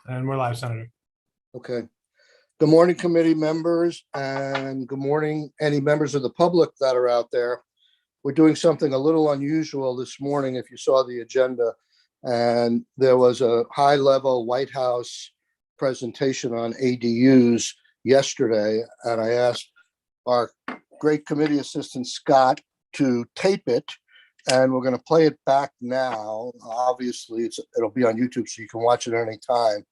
And we're live, Senator. Okay. Good morning, committee members, and good morning, any members of the public that are out there. We're doing something a little unusual this morning, if you saw the agenda, and there was a high-level White House presentation on ADUs yesterday, and I asked our great committee assistant, Scott, to tape it, and we're going to play it back now. Obviously, it'll be on YouTube, so you can watch it any time.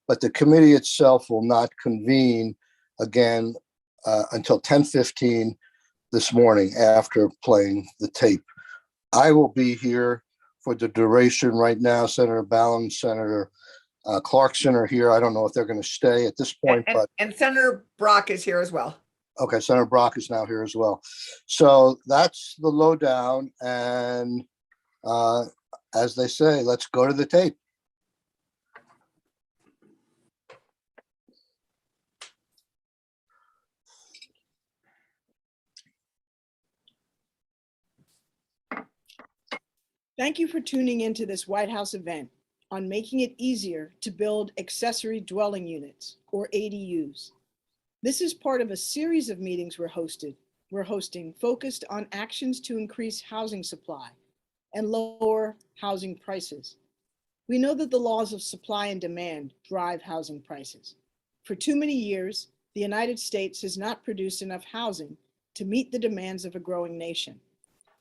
But the committee itself will not convene again until 10:15 this morning after playing the tape. I will be here for the duration right now. Senator Ballin, Senator Clarkson are here. I don't know if they're going to stay at this point, and Senator Brock is here as well. Okay, Senator Brock is now here as well. So that's the lowdown. And as they say, let's go to the tape. Thank you for tuning into this White House event on making it easier to build accessory dwelling units, or ADUs. This is part of a series of meetings we're hosting focused on actions to increase housing supply and lower housing prices. We know that the laws of supply and demand drive housing prices. For too many years, the United States has not produced enough housing to meet the demands of a growing nation.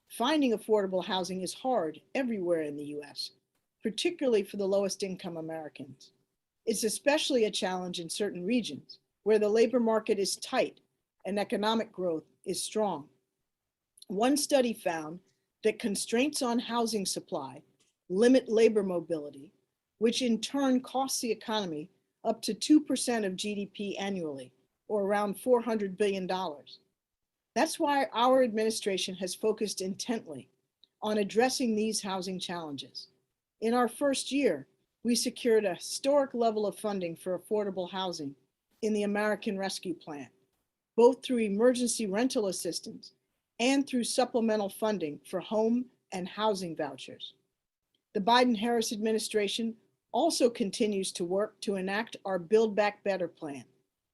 Finding affordable housing is hard everywhere in the US, particularly for the lowest income Americans. It's especially a challenge in certain regions where the labor market is tight and economic growth is strong. One study found that constraints on housing supply limit labor mobility, which in turn costs the economy up to 2% of GDP annually, or around $400 billion. That's why our administration has focused intently on addressing these housing challenges. In our first year, we secured a historic level of funding for affordable housing in the American Rescue Plan, both through emergency rental assistance and through supplemental funding for home and housing vouchers. The Biden-Harris administration also continues to work to enact our Build Back Better plan,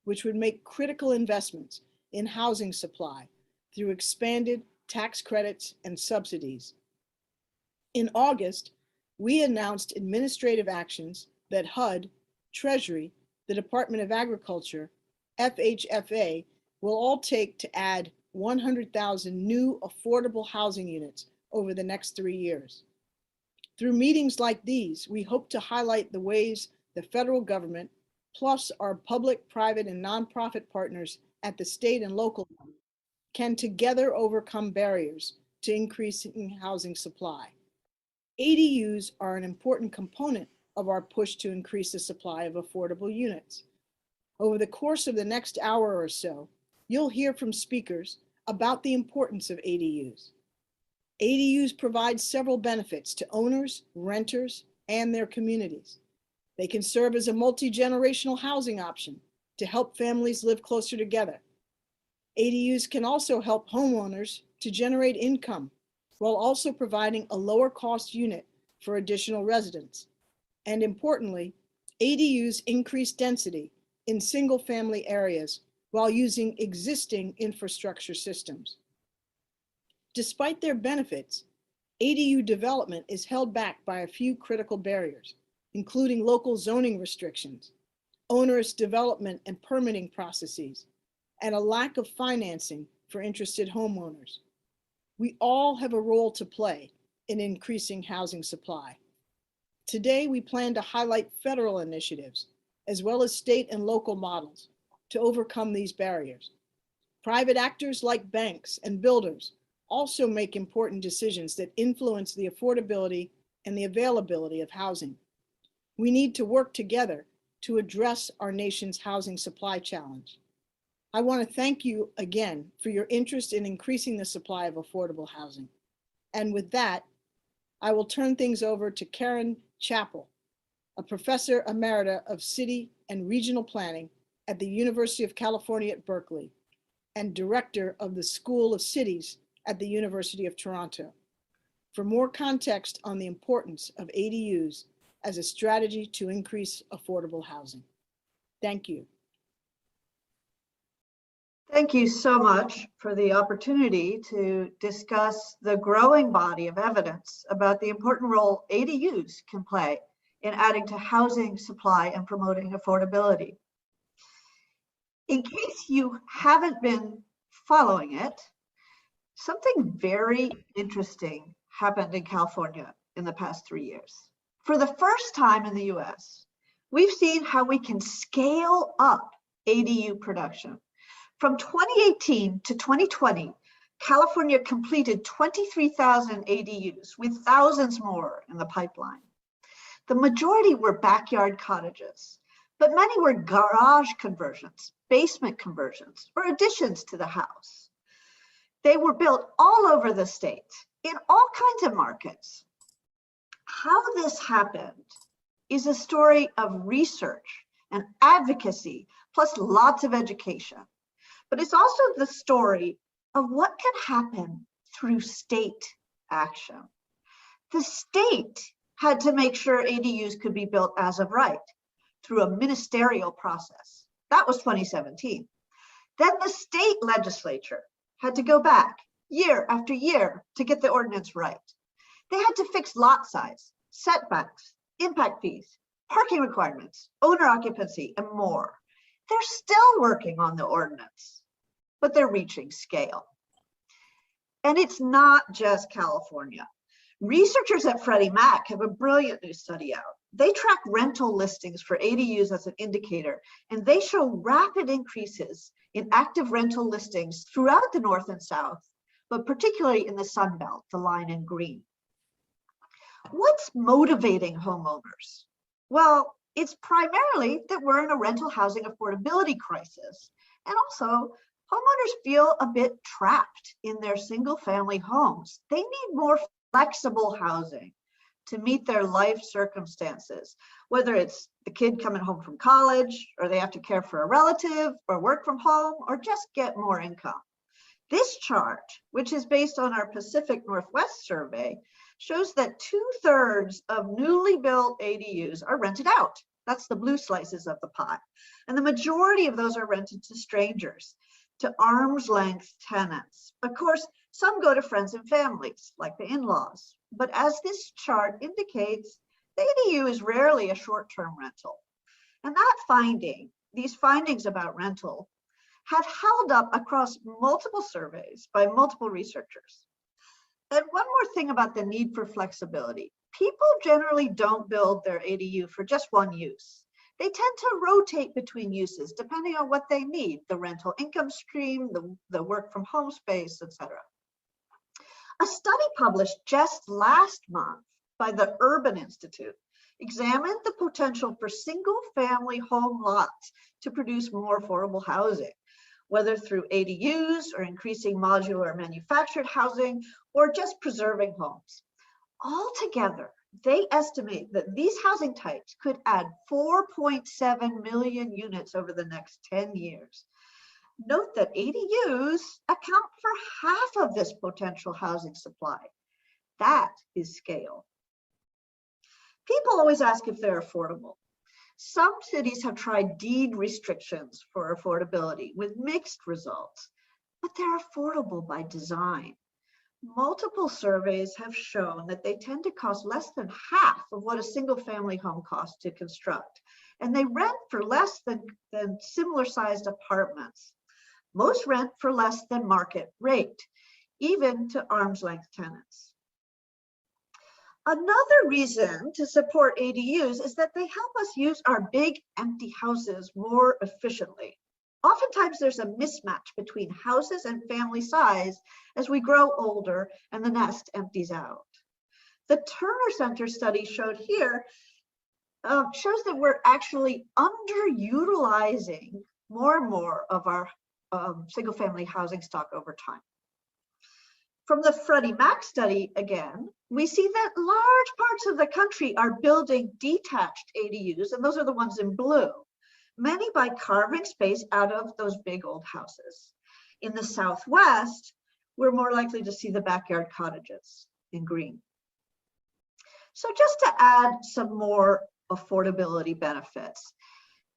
which would make critical investments in housing supply through expanded tax credits and subsidies. In August, we announced administrative actions that HUD, Treasury, the Department of Agriculture, FHFA will all take to add 100,000 new affordable housing units over the next 3 years. Through meetings like these, we hope to highlight the ways the federal government, plus our public, private, and nonprofit partners at the state and local level, can together overcome barriers to increasing housing supply. ADUs are an important component of our push to increase the supply of affordable units. Over the course of the next hour or so, you'll hear from speakers about the importance of ADUs. ADUs provide several benefits to owners, renters, and their communities. They can serve as a multi-generational housing option to help families live closer together. ADUs can also help homeowners to generate income while also providing a lower cost unit for additional residents. And importantly, ADUs increase density in single family areas while using existing infrastructure systems. Despite their benefits, ADU development is held back by a few critical barriers, including local zoning restrictions, onerous development and permitting processes, and a lack of financing for interested homeowners. We all have a role to play in increasing housing supply. Today, we plan to highlight federal initiatives, as well as state and local models to overcome these barriers. Private actors like banks and builders also make important decisions that influence the affordability and the availability of housing. We need to work together to address our nation's housing supply challenge. I want to thank you again for your interest in increasing the supply of affordable housing. And with that, I will turn things over to Karen Chappell, a professor emerita of city and regional planning at the University of California at Berkeley and director of the School of Cities at the University of Toronto. For more context on the importance of ADUs, as a strategy to increase affordable housing. Thank you. Thank you so much for the opportunity to discuss the growing body of evidence about the important role ADUs can play in adding to housing supply and promoting affordability. In case you haven't been following it, something very interesting happened in California in the past 3 years. For the first time in the US, we've seen how we can scale up ADU production. From 2018 to 2020, California completed 23,000 ADUs with thousands more in the pipeline. The majority were backyard cottages, but many were garage conversions, basement conversions, or additions to the house. They were built all over the state in all kinds of markets. How this happened is a story of research and advocacy, plus lots of education. But it's also the story of what can happen through state action. The state had to make sure ADUs could be built as of right through a ministerial process. That was 2017. Then the state legislature had to go back year after year to get the ordinance right. They had to fix lot size, setbacks, impact fees, parking requirements, owner occupancy, and more. They're still working on the ordinance, but they're reaching scale. And it's not just California. Researchers at Freddie Mac have a brilliant new study out. They track rental listings for ADUs as an indicator, and they show rapid increases in active rental listings throughout the North and South, but particularly in the Sun Belt, the line in green. What's motivating homeowners? Well, it's primarily that we're in a rental housing affordability crisis, and also homeowners feel a bit trapped in their single-family homes. They need more flexible housing to meet their life circumstances, whether it's the kid coming home from college, or they have to care for a relative, or work from home, or just get more income. This chart, which is based on our Pacific Northwest survey, shows that 2/3 of newly built ADUs are rented out. That's the blue slices of the pie. And the majority of those are rented to strangers, to arm's length tenants. Of course, some go to friends and families, like the in-laws. But as this chart indicates, the ADU is rarely a short-term rental. And these findings about rental have held up across multiple surveys by multiple researchers. And one more thing about the need for flexibility. People generally don't build their ADU for just one use. They tend to rotate between uses depending on what they need, the rental income stream, the work from home space, etc. A study published just last month by the Urban Institute examined the potential for single-family home lots to produce more affordable housing, whether through ADUs or increasing modular manufactured housing or just preserving homes. Altogether, they estimate that these housing types could add 4.7 million units over the next 10 years. Note that ADUs account for half of this potential housing supply. That is scale. People always ask if they're affordable. Some cities have tried deed restrictions for affordability with mixed results, but they're affordable by design. Multiple surveys have shown that they tend to cost less than half of what a single-family home costs to construct, and they rent for less than similar-sized apartments. Most rent for less than market rate, even to arm's-length tenants. Another reason to support ADUs is that they help us use our big empty houses more efficiently. Oftentimes there's a mismatch between houses and family size as we grow older and the nest empties out. The Turner Center study showed here shows that we're actually underutilizing more and more of our single-family housing stock over time. From the Freddie Mac study, again, we see that large parts of the country are building detached ADUs, and those are the ones in blue, many by carving space out of those big old houses. In the Southwest, we're more likely to see the backyard cottages in green. So just to add some more affordability benefits,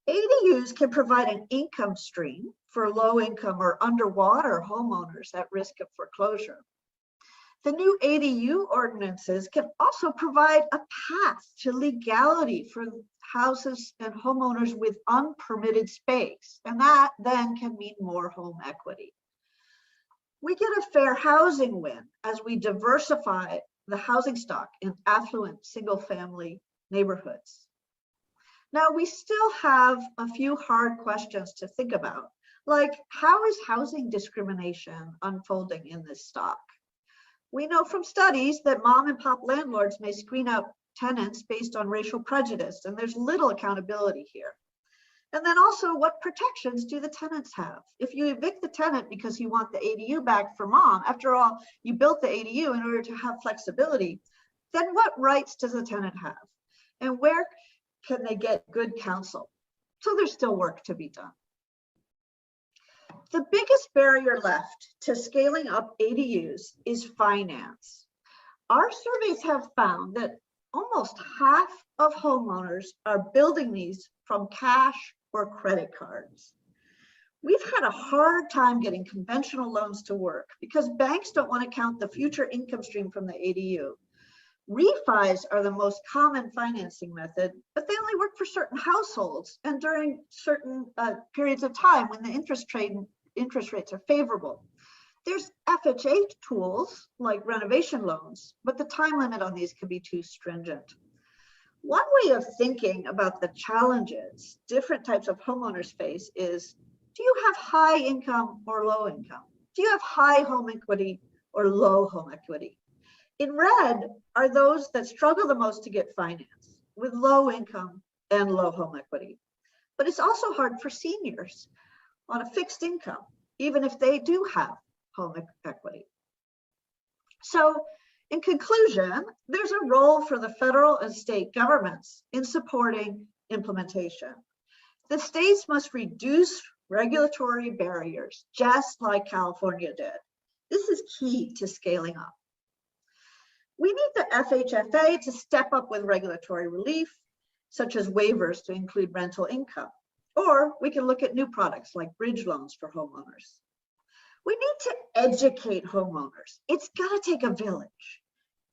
ADUs can provide an income stream for low-income or underwater homeowners at risk of foreclosure. The new ADU ordinances can also provide a path to legality for houses and homeowners with unpermitted space, and that then can mean more home equity. We get a fair housing win as we diversify the housing stock in affluent single-family neighborhoods. Now, we still have a few hard questions to think about, like how is housing discrimination unfolding in this stock? We know from studies that mom and pop landlords may screen out tenants based on racial prejudice, and there's little accountability here. And then also, what protections do the tenants have? If you evict the tenant because you want the ADU back for mom, after all, you built the ADU in order to have flexibility, then what rights does the tenant have? And where can they get good counsel? So there's still work to be done. The biggest barrier left to scaling up ADUs is finance. Our surveys have found that almost half of homeowners are building these from cash or credit cards. We've had a hard time getting conventional loans to work because banks don't want to count the future income stream from the ADU. Refis are the most common financing method, but they only work for certain households and during certain periods of time when the interest rates are favorable. There's FHA tools like renovation loans, but the time limit on these can be too stringent. One way of thinking about the challenges different types of homeowners face is, do you have high income or low income? Do you have high home equity or low home equity? In red are those that struggle the most to get finance with low income and low home equity. But it's also hard for seniors on a fixed income, even if they do have home equity. So in conclusion, there's a role for the federal and state governments in supporting implementation. The states must reduce regulatory barriers, just like California did. This is key to scaling up. We need the FHFA to step up with regulatory relief, such as waivers to include rental income. Or we can look at new products like bridge loans for homeowners. We need to educate homeowners. It's got to take a village.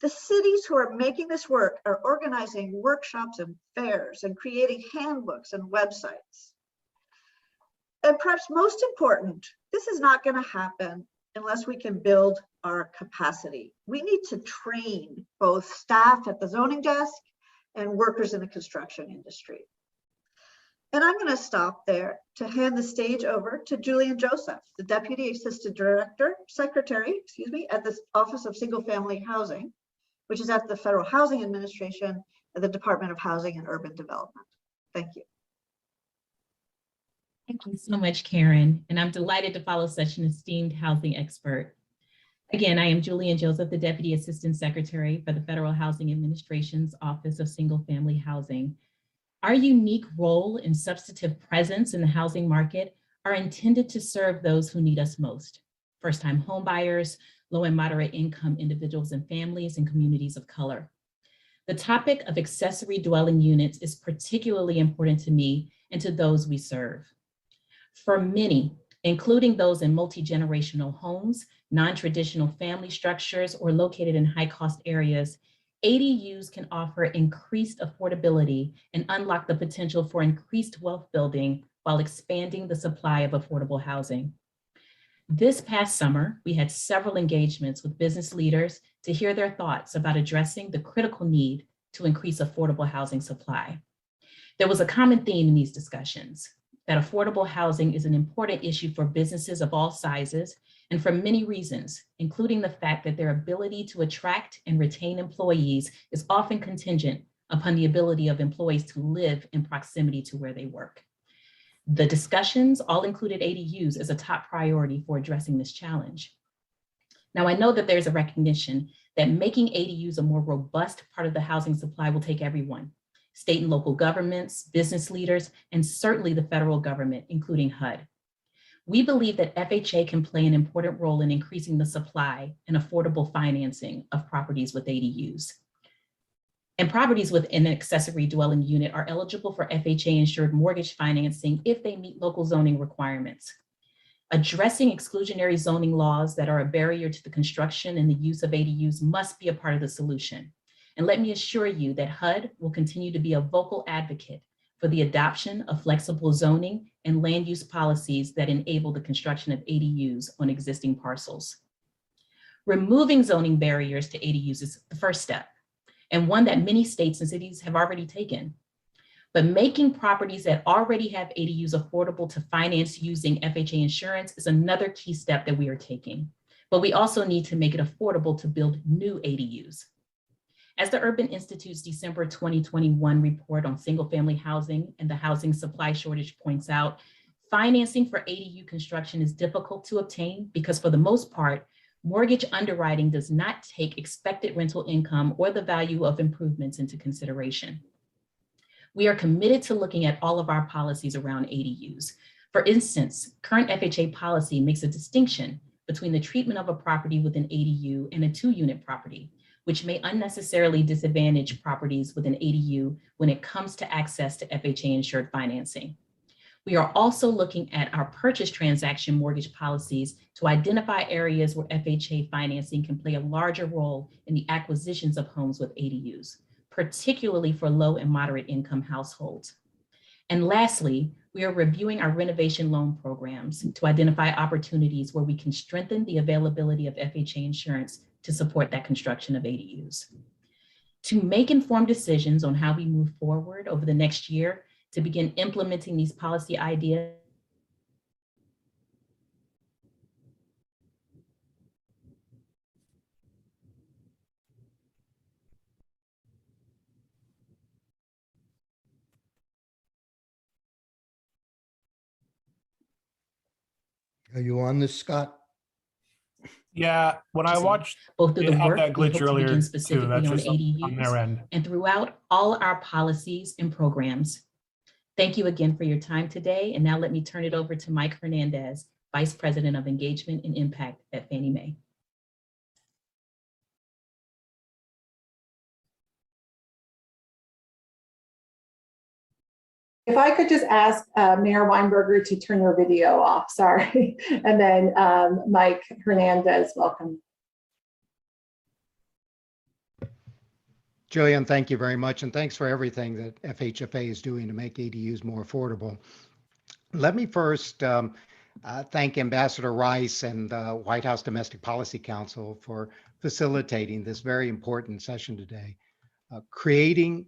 The cities who are making this work are organizing workshops and fairs and creating handbooks and websites. And perhaps most important, this is not going to happen unless we can build our capacity. We need to train both staff at the zoning desk and workers in the construction industry. And I'm going to stop there to hand the stage over to Julian Joseph, the Deputy Assistant Secretary at the Office of Single Family Housing, which is at the Federal Housing Administration at the Department of Housing and Urban Development. Thank you. Thank you so much, Karen. And I'm delighted to follow such an esteemed housing expert. Again, I am Julian Joseph, the Deputy Assistant Secretary for the Federal Housing Administration's Office of Single Family Housing. Our unique role and substantive presence in the housing market are intended to serve those who need us most: first-time homebuyers, low and moderate income individuals and families, and communities of color. The topic of accessory dwelling units is particularly important to me and to those we serve. For many, including those in multi-generational homes, non-traditional family structures, or located in high-cost areas, ADUs can offer increased affordability and unlock the potential for increased wealth building while expanding the supply of affordable housing. This past summer, we had several engagements with business leaders to hear their thoughts about addressing the critical need to increase affordable housing supply. There was a common theme in these discussions: that affordable housing is an important issue for businesses of all sizes, and for many reasons, including the fact that their ability to attract and retain employees is often contingent upon the ability of employees to live in proximity to where they work. The discussions all included ADUs as a top priority for addressing this challenge. Now, I know that there's a recognition that making ADUs a more robust part of the housing supply will take everyone: state and local governments, business leaders, and certainly the federal government, including HUD. We believe that FHA can play an important role in increasing the supply and affordable financing of properties with ADUs. And properties within an accessory dwelling unit are eligible for FHA-insured mortgage financing if they meet local zoning requirements. Addressing exclusionary zoning laws that are a barrier to the construction and the use of ADUs must be a part of the solution. And let me assure you that HUD will continue to be a vocal advocate for the adoption of flexible zoning and land use policies that enable the construction of ADUs on existing parcels. Removing zoning barriers to ADUs is the first step, and one that many states and cities have already taken. But making properties that already have ADUs affordable to finance using FHA insurance is another key step that we are taking. But we also need to make it affordable to build new ADUs. As the Urban Institute's December 2021 report on single-family housing and the housing supply shortage points out, financing for ADU construction is difficult to obtain because, for the most part, mortgage underwriting does not take expected rental income or the value of improvements into consideration. We are committed to looking at all of our policies around ADUs. For instance, current FHA policy makes a distinction between the treatment of a property with an ADU and a 2-unit property, which may unnecessarily disadvantage properties with an ADU when it comes to access to FHA-insured financing. We are also looking at our purchase transaction mortgage policies to identify areas where FHA financing can play a larger role in the acquisitions of homes with ADUs, particularly for low and moderate income households. And lastly, we are reviewing our renovation loan programs to identify opportunities where we can strengthen the availability of FHA insurance to support that construction of ADUs. To make informed decisions on how we move forward over the next year to begin implementing these policy ideas, Are you on this, Scott? Yeah, when I watched both through it the had work that we glitch hope to earlier begin too, specifically that's on just on their ADUs end. and throughout all our policies and programs. Thank you again for your time today. And now let me turn it over to Mike Hernandez, Vice President of Engagement and Impact at Fannie Mae. If I could just ask Mayor Weinberger to turn your video off, sorry. And then Mike Hernandez, welcome. Julian, thank you very much. And thanks for everything that FHFA is doing to make ADUs more affordable. Let me first thank Ambassador Rice and the White House Domestic Policy Council for facilitating this very important session today. Creating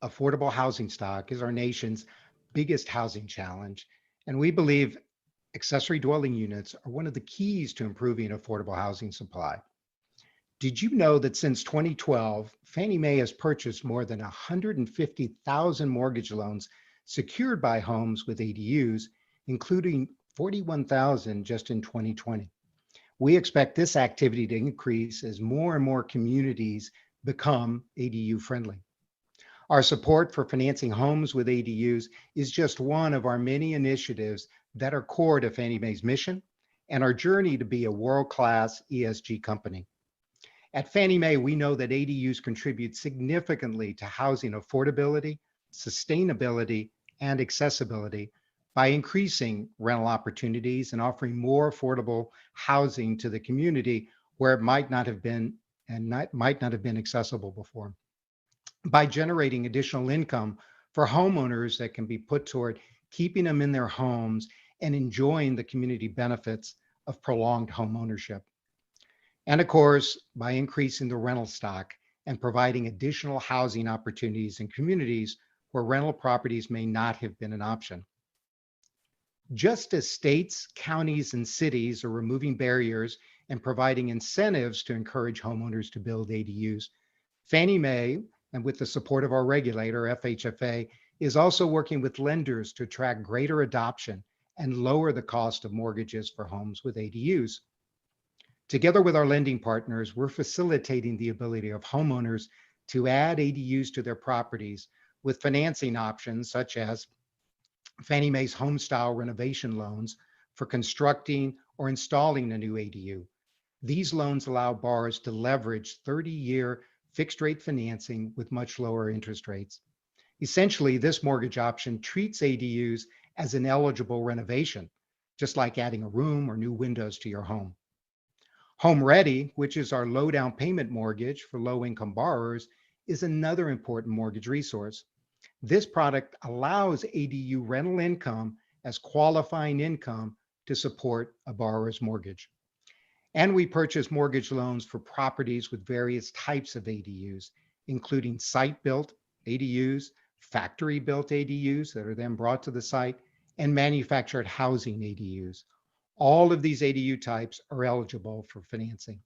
affordable housing stock is our nation's biggest housing challenge. And we believe accessory dwelling units are one of the keys to improving affordable housing supply. Did you know that since 2012, Fannie Mae has purchased more than 150,000 mortgage loans secured by homes with ADUs, including 41,000 just in 2020? We expect this activity to increase as more and more communities become ADU friendly. Our support for financing homes with ADUs is just one of our many initiatives that are core to Fannie Mae's mission and our journey to be a world-class ESG company. At Fannie Mae, we know that ADUs contribute significantly to housing affordability, sustainability, and accessibility by increasing rental opportunities and offering more affordable housing to the community where it might not have been accessible before. By generating additional income for homeowners that can be put toward keeping them in their homes and enjoying the community benefits of prolonged home ownership. And of course, by increasing the rental stock and providing additional housing opportunities in communities where rental properties may not have been an option. Just as states, counties, and cities are removing barriers and providing incentives to encourage homeowners to build ADUs, Fannie Mae, and with the support of our regulator, FHFA, is also working with lenders to attract greater adoption and lower the cost of mortgages for homes with ADUs. Together with our lending partners, we're facilitating the ability of homeowners to add ADUs to their properties with financing options such as Fannie Mae's home-style renovation loans for constructing or installing a new ADU. These loans allow borrowers to leverage 30-year fixed rate financing with much lower interest rates. Essentially, this mortgage option treats ADUs as an eligible renovation, just like adding a room or new windows to your home. Home Ready, which is our low down payment mortgage for low income borrowers, is another important mortgage resource. This product allows ADU rental income as qualifying income to support a borrower's mortgage. And we purchase mortgage loans for properties with various types of ADUs, including site-built ADUs, factory-built ADUs that are then brought to the site, and manufactured housing ADUs. All of these ADU types are eligible for financing.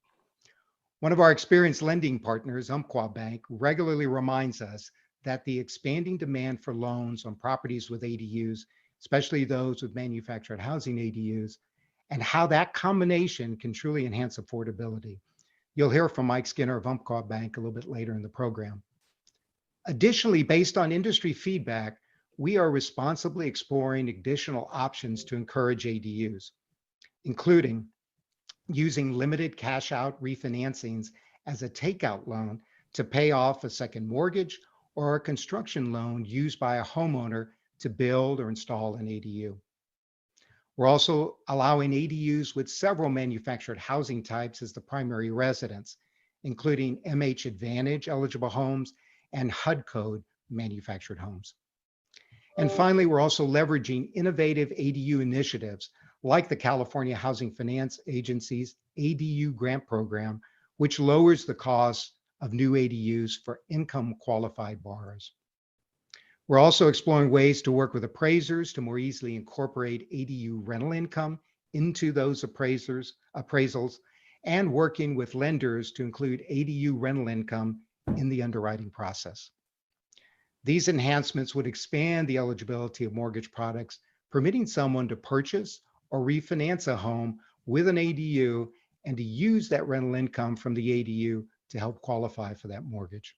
One of our experienced lending partners, Umpqua Bank, regularly reminds us that the expanding demand for loans on properties with ADUs, especially those with manufactured housing ADUs, and how that combination can truly enhance affordability. You'll hear from Mike Skinner of Umpqua Bank a little bit later in the program. Additionally, based on industry feedback, we are responsibly exploring additional options to encourage ADUs, including using limited cash out refinancings as a takeout loan to pay off a second mortgage or a construction loan used by a homeowner to build or install an ADU. We're also allowing ADUs with several manufactured housing types as the primary residence, including MH Advantage eligible homes and HUD code manufactured homes. And finally, we're also leveraging innovative ADU initiatives like the California Housing Finance Agency's ADU grant program, which lowers the cost of new ADUs for income qualified borrowers. We're also exploring ways to work with appraisers to more easily incorporate ADU rental income into those appraisals, and working with lenders to include ADU rental income in the underwriting process. These enhancements would expand the eligibility of mortgage products, permitting someone to purchase or refinance a home with an ADU and to use that rental income from the ADU to help qualify for that mortgage.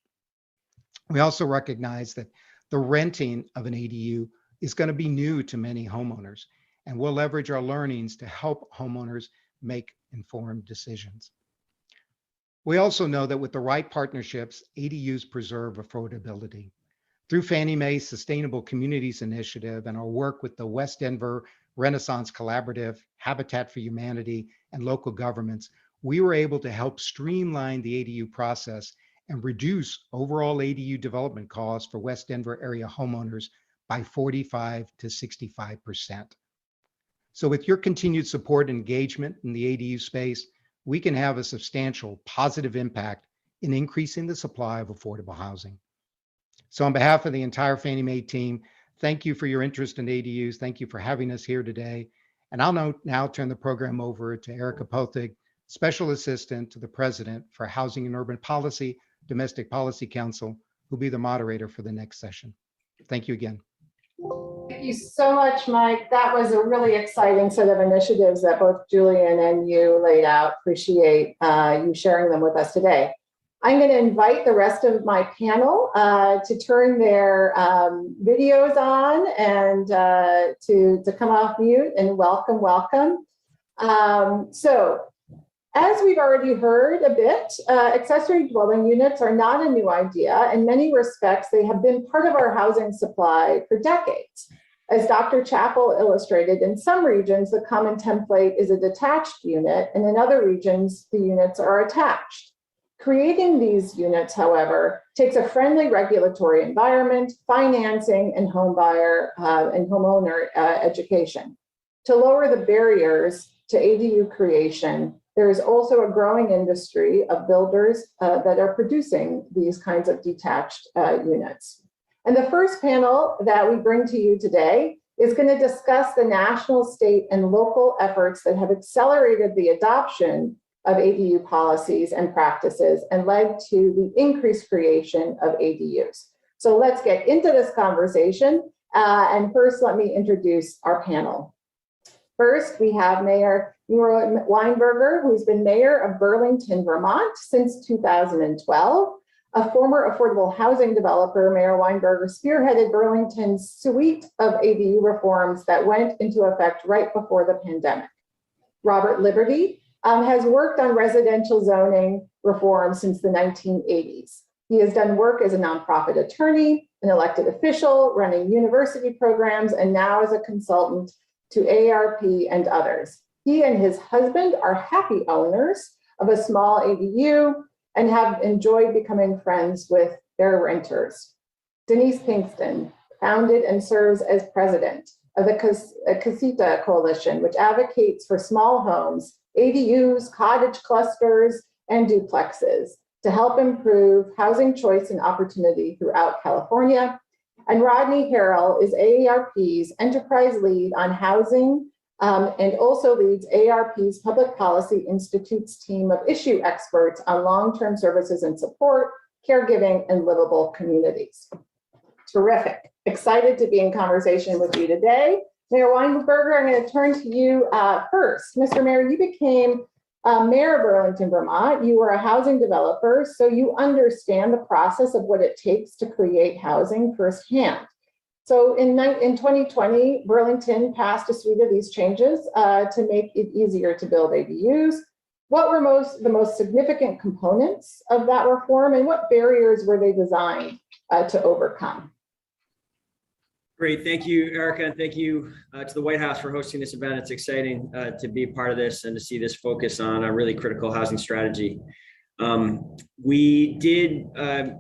We also recognize that the renting of an ADU is going to be new to many homeowners, and we'll leverage our learnings to help homeowners make informed decisions. We also know that with the right partnerships, ADUs preserve affordability. Through Fannie Mae's Sustainable Communities Initiative and our work with the West Denver Renaissance Collaborative, Habitat for Humanity, and local governments, we were able to help streamline the ADU process and reduce overall ADU development costs for West Denver area homeowners by 45 to 65%. So with your continued support and engagement in the ADU space, we can have a substantial positive impact in increasing the supply of affordable housing. So on behalf of the entire Fannie Mae team, thank you for your interest in ADUs. Thank you for having us here today. And I'll now turn the program over to Erica Pothig, Special Assistant to the President for Housing and Urban Policy, Domestic Policy Council, who'll be the moderator for the next session. Thank you again. Thank you so much, Mike. That was a really exciting set of initiatives that both Julian and you laid out. Appreciate you sharing them with us today. I'm going to invite the rest of my panel to turn their videos on and to come off mute, and welcome. So as we've already heard a bit, accessory dwelling units are not a new idea. In many respects, they have been part of our housing supply for decades. As Dr. Chappell illustrated, in some regions, the common template is a detached unit, and in other regions, the units are attached. Creating these units, however, takes a friendly regulatory environment, financing, and home buyer and homeowner education. To lower the barriers to ADU creation, there is also a growing industry of builders that are producing these kinds of detached units. And the first panel that we bring to you today is going to discuss the national, state, and local efforts that have accelerated the adoption of ADU policies and practices and led to the increased creation of ADUs. So let's get into this conversation. And first, let me introduce our panel. First, we have Mayor Nero Weinberger, who's been mayor of Burlington, Vermont since 2012. A former affordable housing developer, Mayor Weinberger spearheaded Burlington's suite of ADU reforms that went into effect right before the pandemic. Robert Liberty has worked on residential zoning reform since the 1980s. He has done work as a nonprofit attorney, an elected official, running university programs, and now as a consultant to AARP and others. He and his husband are happy owners of a small ADU and have enjoyed becoming friends with their renters. Denise Pinkston founded and serves as president of the Casita Coalition, which advocates for small homes, ADUs, cottage clusters, and duplexes to help improve housing choice and opportunity throughout California. And Rodney Harrell is AARP's enterprise lead on housing and also leads AARP's Public Policy Institute's team of issue experts on long-term services and support, caregiving, and livable communities. Terrific. Excited to be in conversation with you today. Mayor Weinberger, I'm going to turn to you first. Mr. Mayor, you became mayor of Burlington, Vermont. You were a housing developer, so you understand the process of what it takes to create housing firsthand. So in 2020, Burlington passed a suite of these changes to make it easier to build ADUs. What were the most significant components of that reform, and what barriers were they designed to overcome? Great, thank you, Erica, and thank you to the White House for hosting this event. It's exciting to be part of this and to see this focus on a really critical housing strategy. We did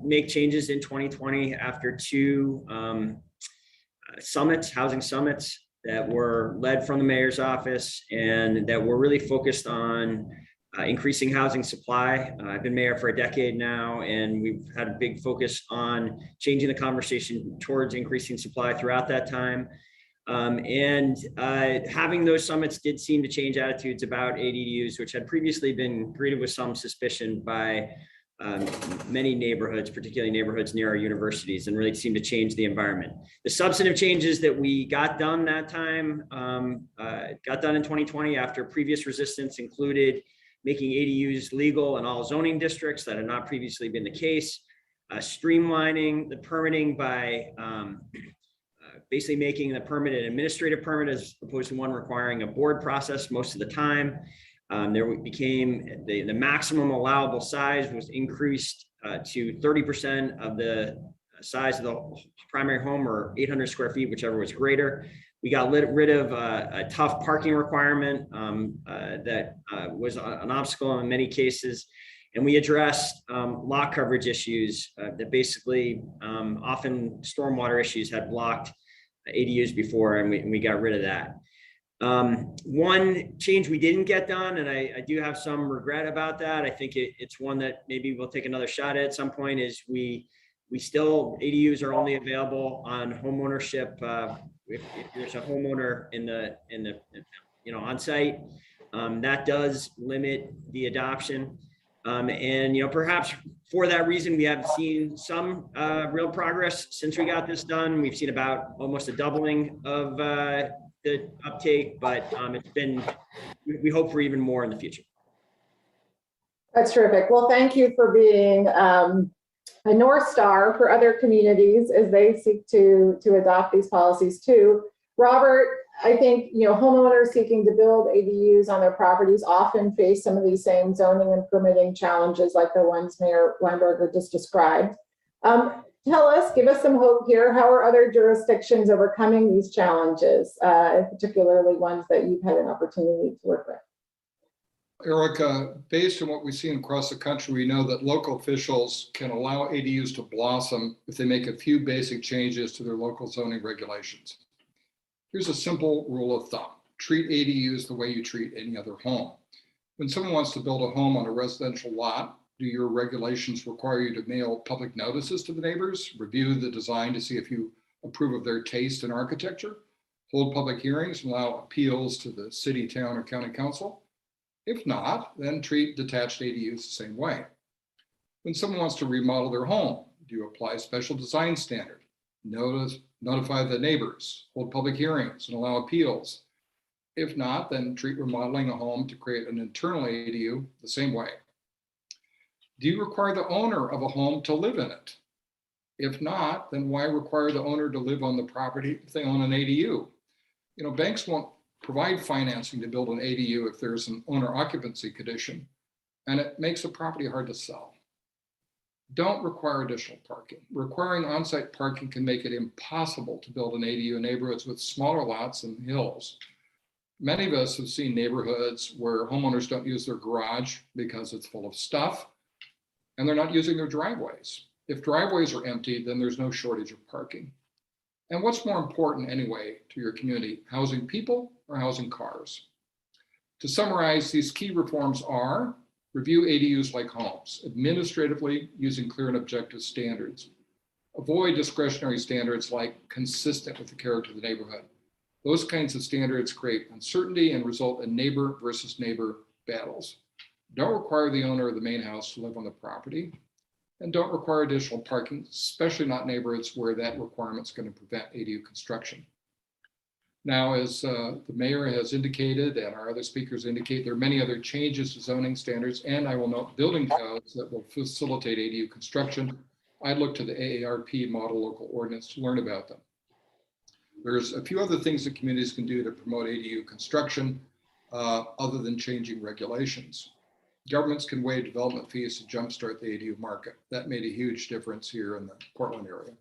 make changes in 2020 after two housing summits that were led from the mayor's office and that were really focused on increasing housing supply. I've been mayor for a decade now, and we've had a big focus on changing the conversation towards increasing supply throughout that time. Having those summits did seem to change attitudes about ADUs, which had previously been greeted with some suspicion by many neighborhoods, particularly neighborhoods near our universities, and really seemed to change the environment. The substantive changes that we got done that time, got done in 2020 after previous resistance, included making ADUs legal in all zoning districts. That had not previously been the case. Streamlining the permitting by basically making the permit an administrative permit as opposed to one requiring a board process most of the time. There became the maximum allowable size was increased to 30% of the size of the primary home, or 800 square feet, whichever was greater. We got rid of a tough parking requirement that was an obstacle in many cases. And we addressed lot coverage issues that basically often stormwater issues had blocked ADUs before, and we got rid of that. One change we didn't get done, and I do have some regret about that. I think it's one that maybe we'll take another shot at some point, is we still, ADUs are only available on homeownership if there's a homeowner in the on site. That does limit the adoption. And perhaps for that reason, we have seen some real progress since we got this done. We've seen about almost a doubling of the uptake, but we hope for even more in the future. That's terrific. Well, thank you for being a North Star for other communities as they seek to adopt these policies too. Robert, I think homeowners seeking to build ADUs on their properties often face some of these same zoning and permitting challenges like the ones Mayor Weinberger just described. Give us some hope here. How are other jurisdictions overcoming these challenges, particularly ones that you've had an opportunity to work with? Erica, based on what we've seen across the country, we know that local officials can allow ADUs to blossom if they make a few basic changes to their local zoning regulations. Here's a simple rule of thumb. Treat ADUs the way you treat any other home. When someone wants to build a home on a residential lot, do your regulations require you to mail public notices to the neighbors, review the design to see if you approve of their taste in architecture, hold public hearings, and allow appeals to the city, town, or county council? If not, then treat detached ADUs the same way. When someone wants to remodel their home, do you apply a special design standard? Notify the neighbors, hold public hearings, and allow appeals. If not, then treat remodeling a home to create an internal ADU the same way. Do you require the owner of a home to live in it? If not, then why require the owner to live on the property if they own an ADU? Banks won't provide financing to build an ADU if there's an owner occupancy condition, and it makes a property hard to sell. Don't require additional parking. Requiring on-site parking can make it impossible to build an ADU in neighborhoods with smaller lots and hills. Many of us have seen neighborhoods where homeowners don't use their garage because it's full of stuff, and they're not using their driveways. If driveways are empty, then there's no shortage of parking. And what's more important anyway to your community, housing people or housing cars? To summarize, these key reforms are: review ADUs like homes, administratively using clear and objective standards. Avoid discretionary standards like consistent with the character of the neighborhood. Those kinds of standards create uncertainty and result in neighbor versus neighbor battles. Don't require the owner of the main house to live on the property. And don't require additional parking, especially not neighborhoods where that requirement is going to prevent ADU construction. Now, as the mayor has indicated and our other speakers indicate, there are many other changes to zoning standards, and I will note building codes that will facilitate ADU construction. I'd look to the AARP model local ordinance to learn about them. There's a few other things that communities can do to promote ADU construction other than changing regulations. Governments can waive development fees to jumpstart the ADU market. That made a huge difference here in the Portland area.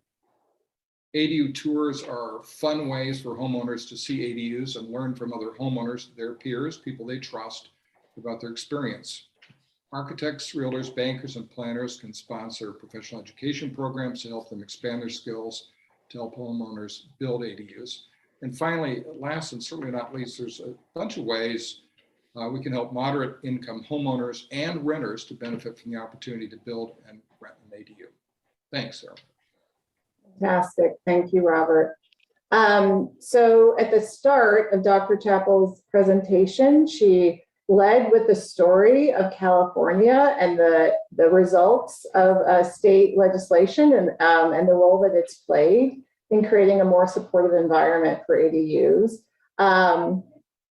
ADU tours are fun ways for homeowners to see ADUs and learn from other homeowners, their peers, people they trust, about their experience. Architects, realtors, bankers, and planners can sponsor professional education programs to help them expand their skills to help homeowners build ADUs. And finally, last and certainly not least, there's a bunch of ways we can help moderate income homeowners and renters to benefit from the opportunity to build and rent an ADU. Thanks, Sarah. Fantastic. Thank you, Robert. So at the start of Dr. Chappell's presentation, she led with the story of California and the results of state legislation and the role that it's played in creating a more supportive environment for ADUs.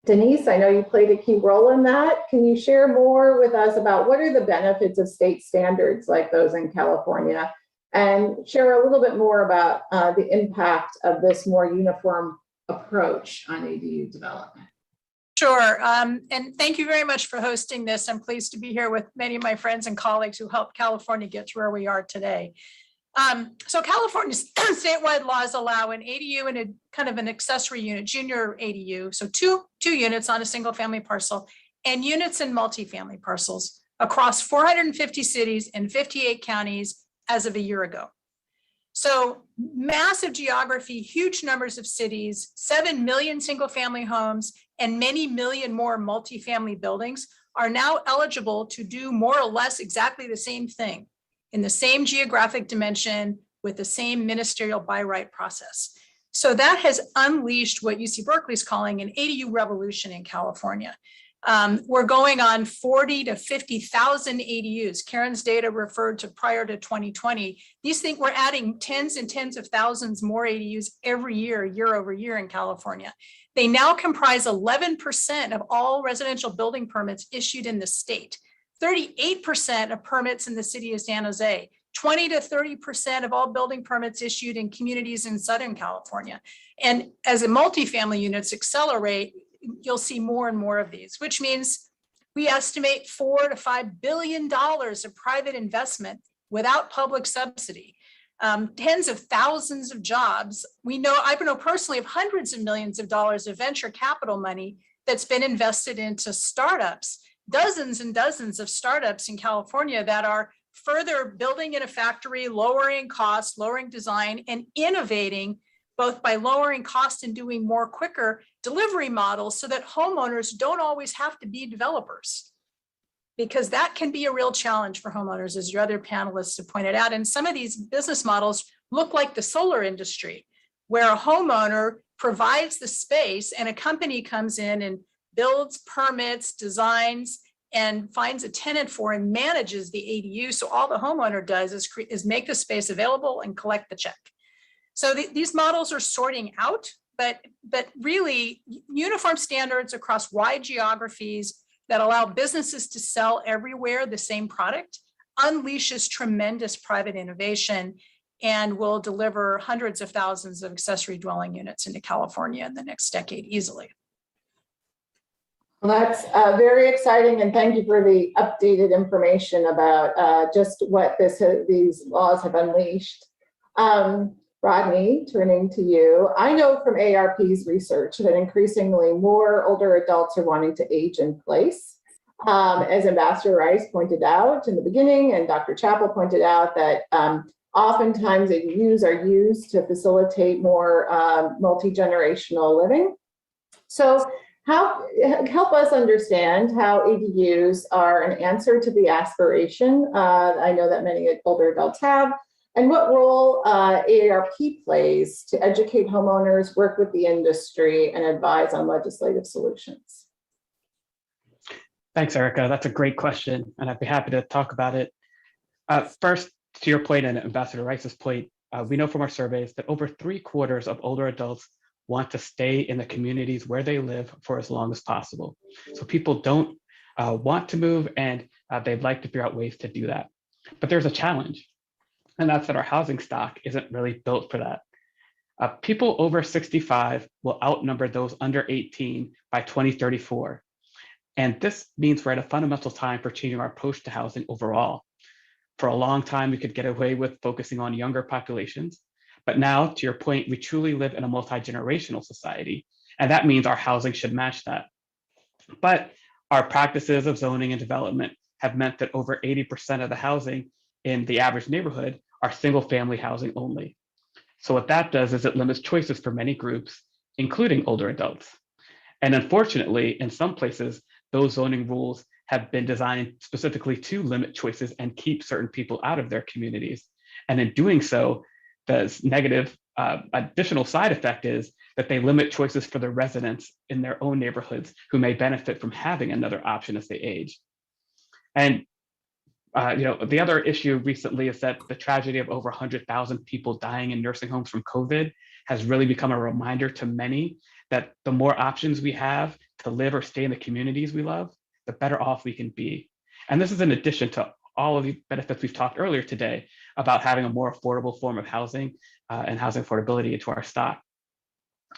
Denise, I know you played a key role in that. Can you share more with us about what are the benefits of state standards like those in California, and share a little bit more about the impact of this more uniform approach on ADU development? Sure, and thank you very much for hosting this. I'm pleased to be here with many of my friends and colleagues who helped California get to where we are today. So California's statewide laws allow an ADU and a kind of an accessory unit, junior ADU, so two units on a single family parcel, and units in multifamily parcels across 450 cities and 58 counties as of a year ago. So massive geography, huge numbers of cities, 7 million single family homes, and many million more multifamily buildings are now eligible to do more or less exactly the same thing in the same geographic dimension with the same ministerial by right process. So that has unleashed what UC Berkeley is calling an ADU revolution in California. We're going on 40 to 50,000 ADUs. Karen's data referred to prior to 2020. These things, we're adding tens and tens of thousands more ADUs every year, year over year in California. They now comprise 11% of all residential building permits issued in the state, 38% of permits in the city of San Jose, 20 to 30% of all building permits issued in communities in Southern California. And as the multifamily units accelerate, you'll see more and more of these, which means we estimate $4 to $5 billion of private investment without public subsidy, tens of thousands of jobs. I know personally of hundreds of millions of dollars of venture capital money that's been invested into startups, dozens and dozens of startups in California that are further building in a factory, lowering costs, lowering design, and innovating both by lowering cost and doing more quicker delivery models so that homeowners don't always have to be developers, because that can be a real challenge for homeowners, as your other panelists have pointed out. And some of these business models look like the solar industry, where a homeowner provides the space and a company comes in and builds, permits, designs, and finds a tenant for and manages the ADU. So all the homeowner does is make the space available and collect the check. So these models are sorting out, but really uniform standards across wide geographies that allow businesses to sell everywhere the same product unleashes tremendous private innovation and will deliver hundreds of thousands of accessory dwelling units into California in the next decade easily. Well, that's very exciting, and thank you for the updated information about just what these laws have unleashed. Rodney, turning to you. I know from AARP's research that increasingly more older adults are wanting to age in place. As Ambassador Rice pointed out in the beginning, and Dr. Chappell pointed out, that oftentimes ADUs are used to facilitate more multi-generational living. So help us understand how ADUs are an answer to the aspiration I know that many older adults have, and what role AARP plays to educate homeowners, work with the industry, and advise on legislative solutions. Thanks, Erica. That's a great question, and I'd be happy to talk about it. First, to your point and Ambassador Rice's point, we know from our surveys that over 3/4 of older adults want to stay in the communities where they live for as long as possible. So people don't want to move, and they'd like to figure out ways to do that. But there's a challenge, and that's that our housing stock isn't really built for that. People over 65 will outnumber those under 18 by 2034. And this means we're at a fundamental time for changing our approach to housing overall. For a long time, we could get away with focusing on younger populations. But now, to your point, we truly live in a multi-generational society, and that means our housing should match that. But our practices of zoning and development have meant that over 80% of the housing in the average neighborhood are single-family housing only. So what that does is it limits choices for many groups, including older adults. And unfortunately, in some places, those zoning rules have been designed specifically to limit choices and keep certain people out of their communities. And in doing so, the negative additional side effect is that they limit choices for the residents in their own neighborhoods who may benefit from having another option as they age. And the other issue recently is that the tragedy of over 100,000 people dying in nursing homes from COVID has really become a reminder to many that the more options we have to live or stay in the communities we love, the better off we can be. And this is in addition to all of the benefits we've talked earlier today about having a more affordable form of housing and housing affordability into our stock.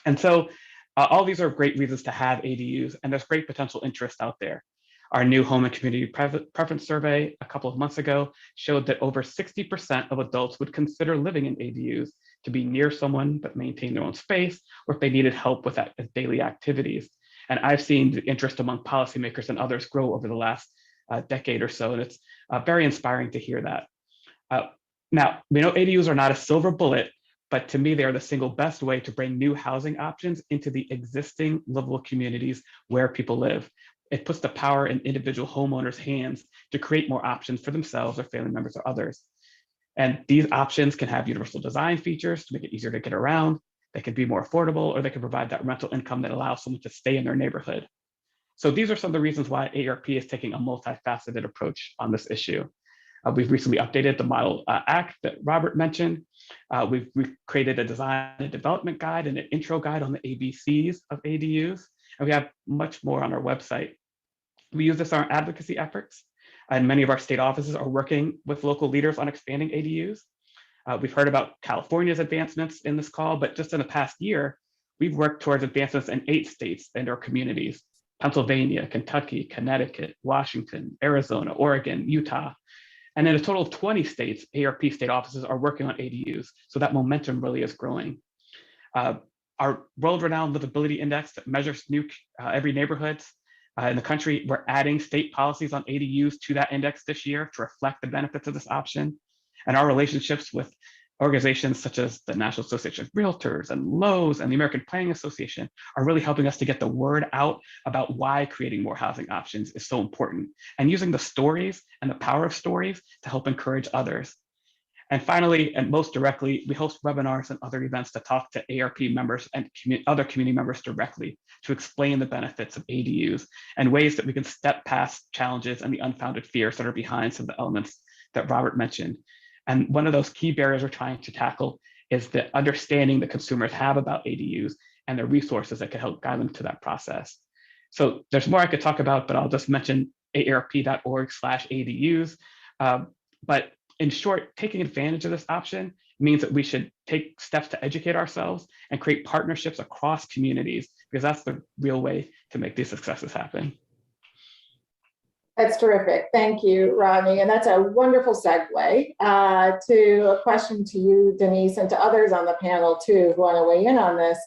And so all these are great reasons to have ADUs, and there's great potential interest out there. Our new home and community preference survey a couple of months ago showed that over 60% of adults would consider living in ADUs to be near someone but maintain their own space, or if they needed help with that daily activities. And I've seen the interest among policymakers and others grow over the last decade or so, and it's very inspiring to hear that. Now, we know ADUs are not a silver bullet, but to me, they are the single best way to bring new housing options into the existing livable communities where people live. It puts the power in individual homeowners' hands to create more options for themselves or family members or others. And these options can have universal design features to make it easier to get around. They can be more affordable, or they can provide that rental income that allows someone to stay in their neighborhood. So these are some of the reasons why AARP is taking a multifaceted approach on this issue. We've recently updated the Model Act that Robert mentioned. We've created a design and development guide and an intro guide on the ABCs of ADUs, and we have much more on our website. We use this in our advocacy efforts, and many of our state offices are working with local leaders on expanding ADUs. We've heard about California's advancements in this call, but just in the past year, we've worked towards advancements in 8 states and our communities: Pennsylvania, Kentucky, Connecticut, Washington, Arizona, Oregon, Utah. And in a total of 20 states, AARP state offices are working on ADUs. So that momentum really is growing. Our world-renowned livability index that measures every neighborhood in the country, we're adding state policies on ADUs to that index this year to reflect the benefits of this option. And our relationships with organizations such as the National Association of Realtors and Lowe's and the American Planning Association are really helping us to get the word out about why creating more housing options is so important, and using the stories and the power of stories to help encourage others. And finally, and most directly, we host webinars and other events to talk to AARP members and other community members directly to explain the benefits of ADUs and ways that we can step past challenges and the unfounded fears that are behind some of the elements that Robert mentioned. And one of those key barriers we're trying to tackle is the understanding that consumers have about ADUs and the resources that can help guide them to that process. So there's more I could talk about, but I'll just mention aarp.org/ADUs. But in short, taking advantage of this option means that we should take steps to educate ourselves and create partnerships across communities, because that's the real way to make these successes happen. That's terrific. Thank you, Rodney. And that's a wonderful segue to a question to you, Denise, and to others on the panel too who want to weigh in on this.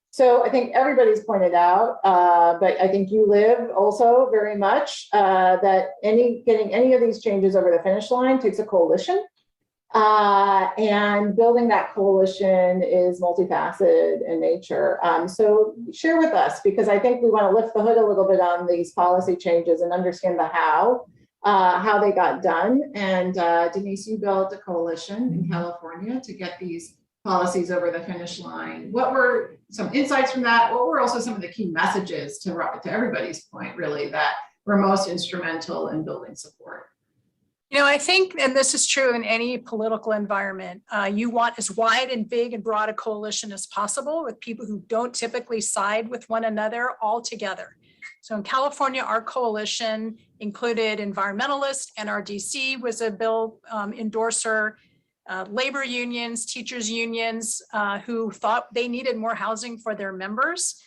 So I think everybody's pointed out, but I think you live also very much that getting any of these changes over the finish line takes a coalition. And building that coalition is multifaceted in nature. So share with us, because I think we want to lift the hood a little bit on these policy changes and understand the how they got done. And Denise, you built a coalition in California to get these policies over the finish line. What were some insights from that? What were also some of the key messages, to everybody's point, really, that were most instrumental in building support? You know, I think, and this is true in any political environment, you want as wide and big and broad a coalition as possible with people who don't typically side with one another all together. So in California, our coalition included environmentalists, NRDC was a bill endorser, labor unions, teachers unions who thought they needed more housing for their members.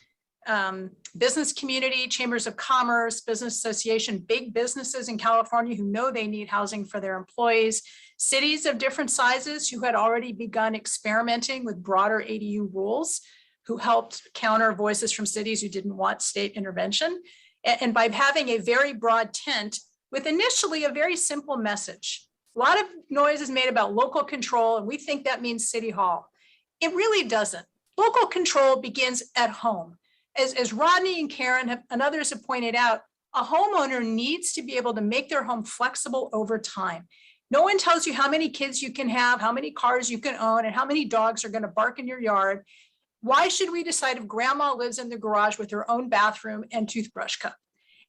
Business community, chambers of commerce, business association, big businesses in California who know they need housing for their employees, cities of different sizes who had already begun experimenting with broader ADU rules, who helped counter voices from cities who didn't want state intervention. And by having a very broad tent with initially a very simple message. A lot of noise is made about local control, and we think that means City Hall. It really doesn't. Local control begins at home. As Rodney and Karen and others have pointed out, a homeowner needs to be able to make their home flexible over time. No one tells you how many kids you can have, how many cars you can own, and how many dogs are going to bark in your yard. Why should we decide if grandma lives in the garage with her own bathroom and toothbrush cup?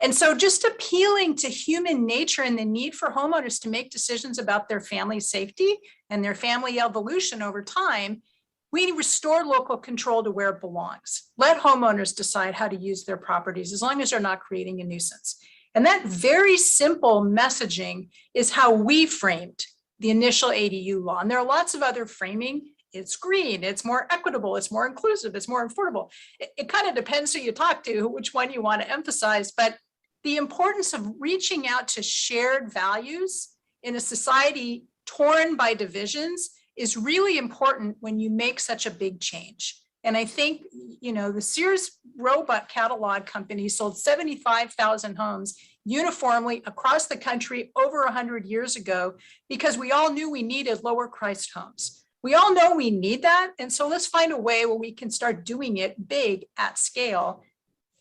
And so just appealing to human nature and the need for homeowners to make decisions about their family safety and their family evolution over time, we restore local control to where it belongs. Let homeowners decide how to use their properties as long as they're not creating a nuisance. And that very simple messaging is how we framed the initial ADU law. And there are lots of other framing. It's green, it's more equitable, it's more inclusive, it's more affordable. It kind of depends who you talk to, which one you want to emphasize, but the importance of reaching out to shared values in a society torn by divisions is really important when you make such a big change. And I think, you know, the Sears Roebuck catalog company sold 75,000 homes uniformly across the country over 100 years ago, because we all knew we needed lower priced homes. We all know we need that. And so let's find a way where we can start doing it big at scale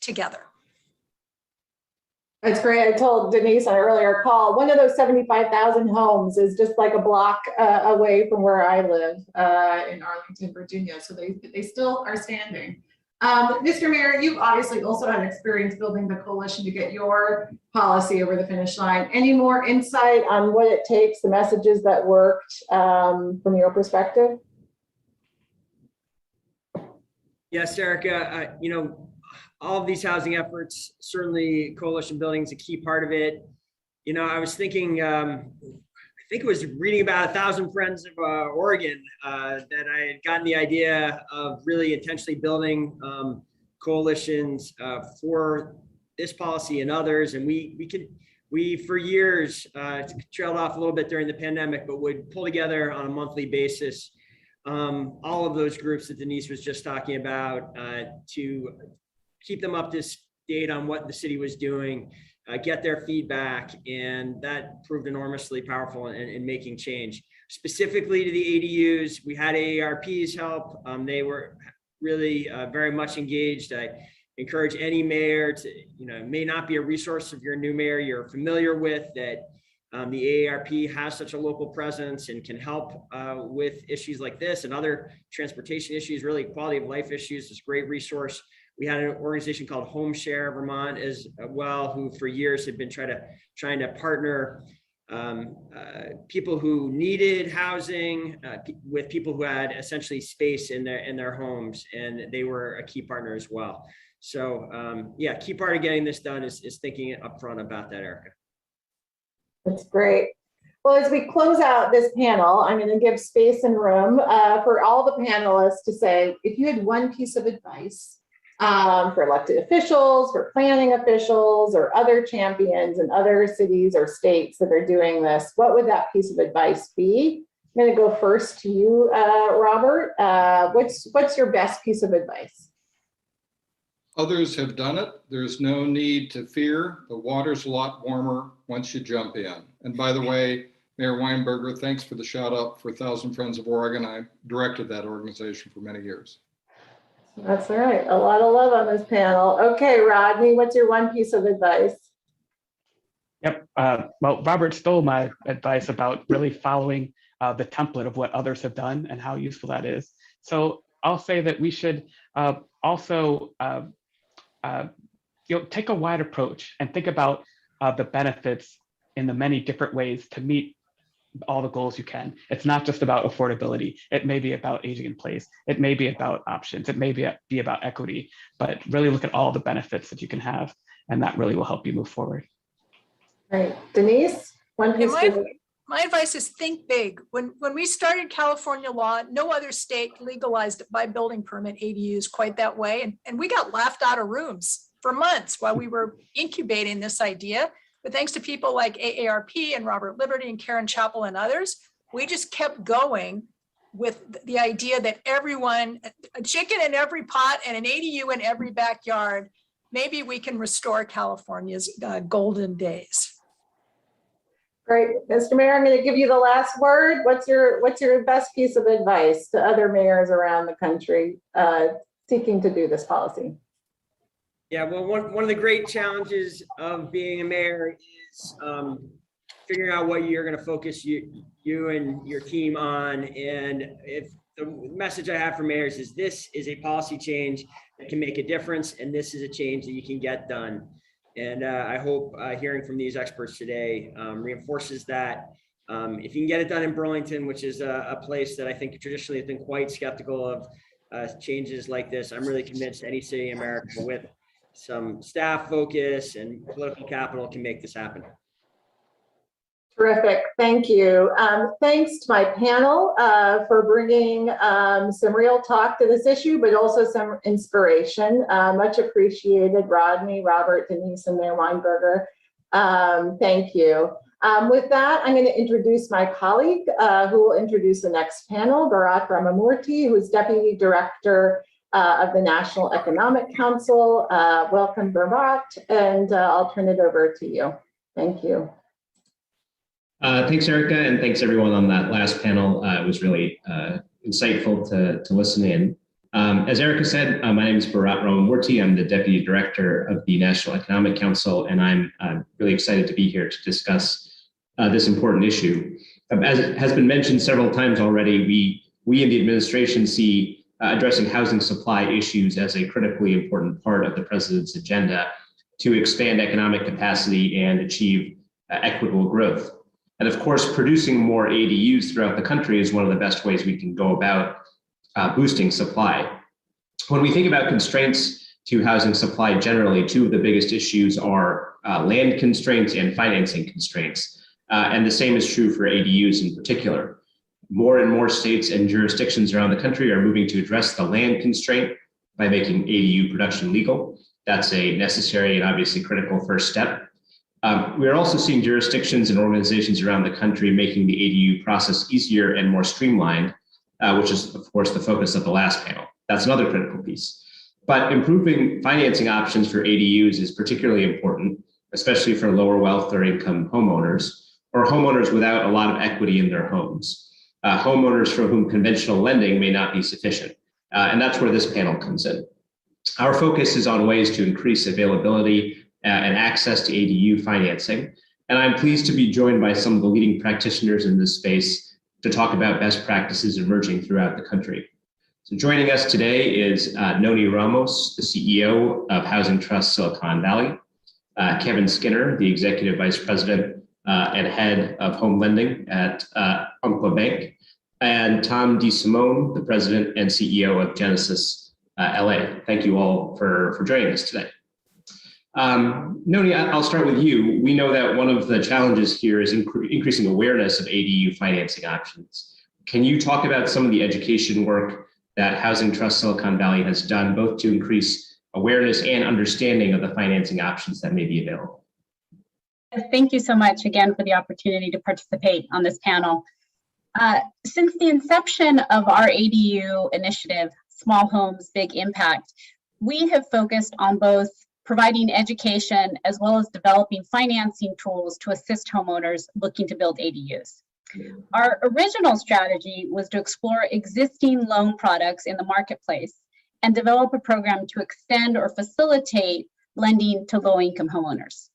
together. That's great. I told Denise on an earlier call, one of those 75,000 homes is just like a block away from where I live in Arlington, Virginia. So they still are standing. Mr. Mayor, you've obviously also had experience building the coalition to get your policy over the finish line. Any more insight on what it takes, the messages that worked from your perspective? Yes, Erica, you know, all of these housing efforts, certainly coalition building is a key part of it. You know, I was thinking, I think it was reading about 1,000 Friends of Oregon that I had gotten the idea of really intentionally building coalitions for this policy and others. And we for years trailed off a little bit during the pandemic, but would pull together on a monthly basis all of those groups that Denise was just talking about to keep them up to date on what the city was doing, get their feedback, and that proved enormously powerful in making change. Specifically to the ADUs, we had AARP's help. They were really very much engaged. I encourage any mayor to, you know, it may not be a resource if you're a new mayor you're familiar with, that the AARP has such a local presence and can help with issues like this and other transportation issues, really quality of life issues. It's a great resource. We had an organization called Home Share Vermont as well, who for years had been trying to partner people who needed housing with people who had essentially space in their homes, and they were a key partner as well. So yeah, key part of getting this done is thinking up front about that, Erica. That's great. Well, as we close out this panel, I'm going to give space and room for all the panelists to say, if you had one piece of advice for elected officials, for planning officials, or other champions in other cities or states that are doing this, what would that piece of advice be? I'm going to go first to you, Robert. What's your best piece of advice? Others have done it. There's no need to fear. The water's a lot warmer once you jump in. And by the way, Mayor Weinberger, thanks for the shout out for 1,000 Friends of Oregon. I directed that organization for many years. That's all right. A lot of love on this panel. Okay, Rodney, what's your one piece of advice? Yep. Well, Robert stole my advice about really following the template of what others have done and how useful that is. So I'll say that we should also take a wide approach and think about the benefits in the many different ways to meet all the goals you can. It's not just about affordability. It may be about aging in place. It may be about options. It may be about equity, but really look at all the benefits that you can have, and that really will help you move forward. Right, Denise, one piece. My advice is think big. When we started California law, no other state legalized by building permit ADUs quite that way. And we got laughed out of rooms for months while we were incubating this idea. But thanks to people like AARP and Robert Liberty and Karen Chappell and others, we just kept going with the idea that everyone, a chicken in every pot and an ADU in every backyard, maybe we can restore California's golden days. Great, Mr. Mayor, I'm going to give you the last word. What's your best piece of advice to other mayors around the country seeking to do this policy? Yeah, well, one of the great challenges of being a mayor is figuring out what you're going to focus you and your team on. And if the message I have for mayors is this is a policy change that can make a difference, and this is a change that you can get done. And I hope hearing from these experts today reinforces that. If you can get it done in Burlington, which is a place that I think traditionally has been quite skeptical of changes like this, I'm really convinced any city in America with some staff focus and political capital can make this happen. Terrific, thank you. Thanks to my panel for bringing some real talk to this issue, but also some inspiration. Much appreciated, Rodney, Robert, Denise, and Mayor Weinberger. Thank you. With that, I'm going to introduce my colleague who will introduce the next panel, Bharat Ramamurthy, who is Deputy Director of the National Economic Council. Welcome, Bharat, and I'll turn it over to you. Thank you. Thanks, Erica, and thanks everyone on that last panel. It was really insightful to listen in. As Erica said, my name is Bharat Ramamurthy. I'm the Deputy Director of the National Economic Council, and I'm really excited to be here to discuss this important issue. As it has been mentioned several times already, we in the administration see addressing housing supply issues as a critically important part of the President's agenda to expand economic capacity and achieve equitable growth. And of course, producing more ADUs throughout the country is one of the best ways we can go about boosting supply. When we think about constraints to housing supply generally, two of the biggest issues are land constraints and financing constraints. And the same is true for ADUs in particular. More and more states and jurisdictions around the country are moving to address the land constraint by making ADU production legal. That's a necessary and obviously critical first step. We are also seeing jurisdictions and organizations around the country making the ADU process easier and more streamlined, which is, of course, the focus of the last panel. That's another critical piece. But improving financing options for ADUs is particularly important, especially for lower wealth or income homeowners, or homeowners without a lot of equity in their homes, homeowners for whom conventional lending may not be sufficient. And that's where this panel comes in. Our focus is on ways to increase availability and access to ADU financing. And I'm pleased to be joined by some of the leading practitioners in this space to talk about best practices emerging throughout the country. So joining us today is Noni Ramos, the CEO of Housing Trust Silicon Valley, Kevin Skinner, the Executive Vice President and Head of Home Lending at Umpqua Bank, and Tom DeSimone, the President and CEO of Genesis LA. Thank you all for joining us today. Noni, I'll start with you. We know that one of the challenges here is increasing awareness of ADU financing options. Can you talk about some of the education work that Housing Trust Silicon Valley has done, both to increase awareness and understanding of the financing options that may be available? Thank you so much again for the opportunity to participate on this panel. Since the inception of our ADU initiative, Small Homes, Big Impact, we have focused on both providing education as well as developing financing tools to assist homeowners looking to build ADUs. Our original strategy was to explore existing loan products in the marketplace and develop a program to extend or facilitate lending to low-income homeowners.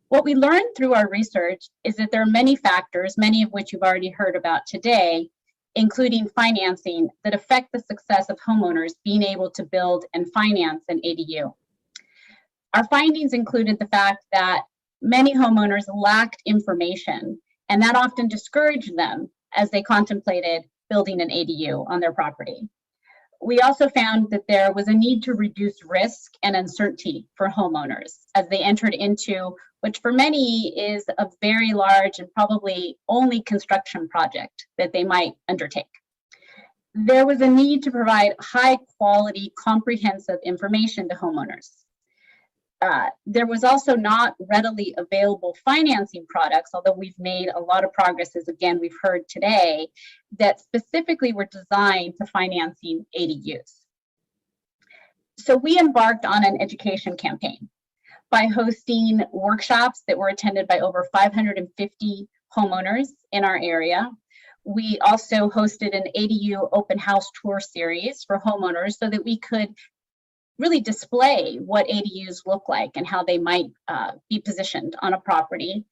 What we learned through our research is that there are many factors, many of which you've already heard about today, including financing, that affect the success of homeowners being able to build and finance an ADU. Our findings included the fact that many homeowners lacked information, and that often discouraged them as they contemplated building an ADU on their property. We also found that there was a need to reduce risk and uncertainty for homeowners as they entered into, which for many is a very large and probably only construction project that they might undertake. There was a need to provide high quality, comprehensive information to homeowners. There was also not readily available financing products, although we've made a lot of progress, as again we've heard today, that specifically were designed to financing ADUs. So we embarked on an education campaign by hosting workshops that were attended by over 550 homeowners in our area. We also hosted an ADU open house tour series for homeowners so that we could really display what ADUs look like and how they might be positioned on a property.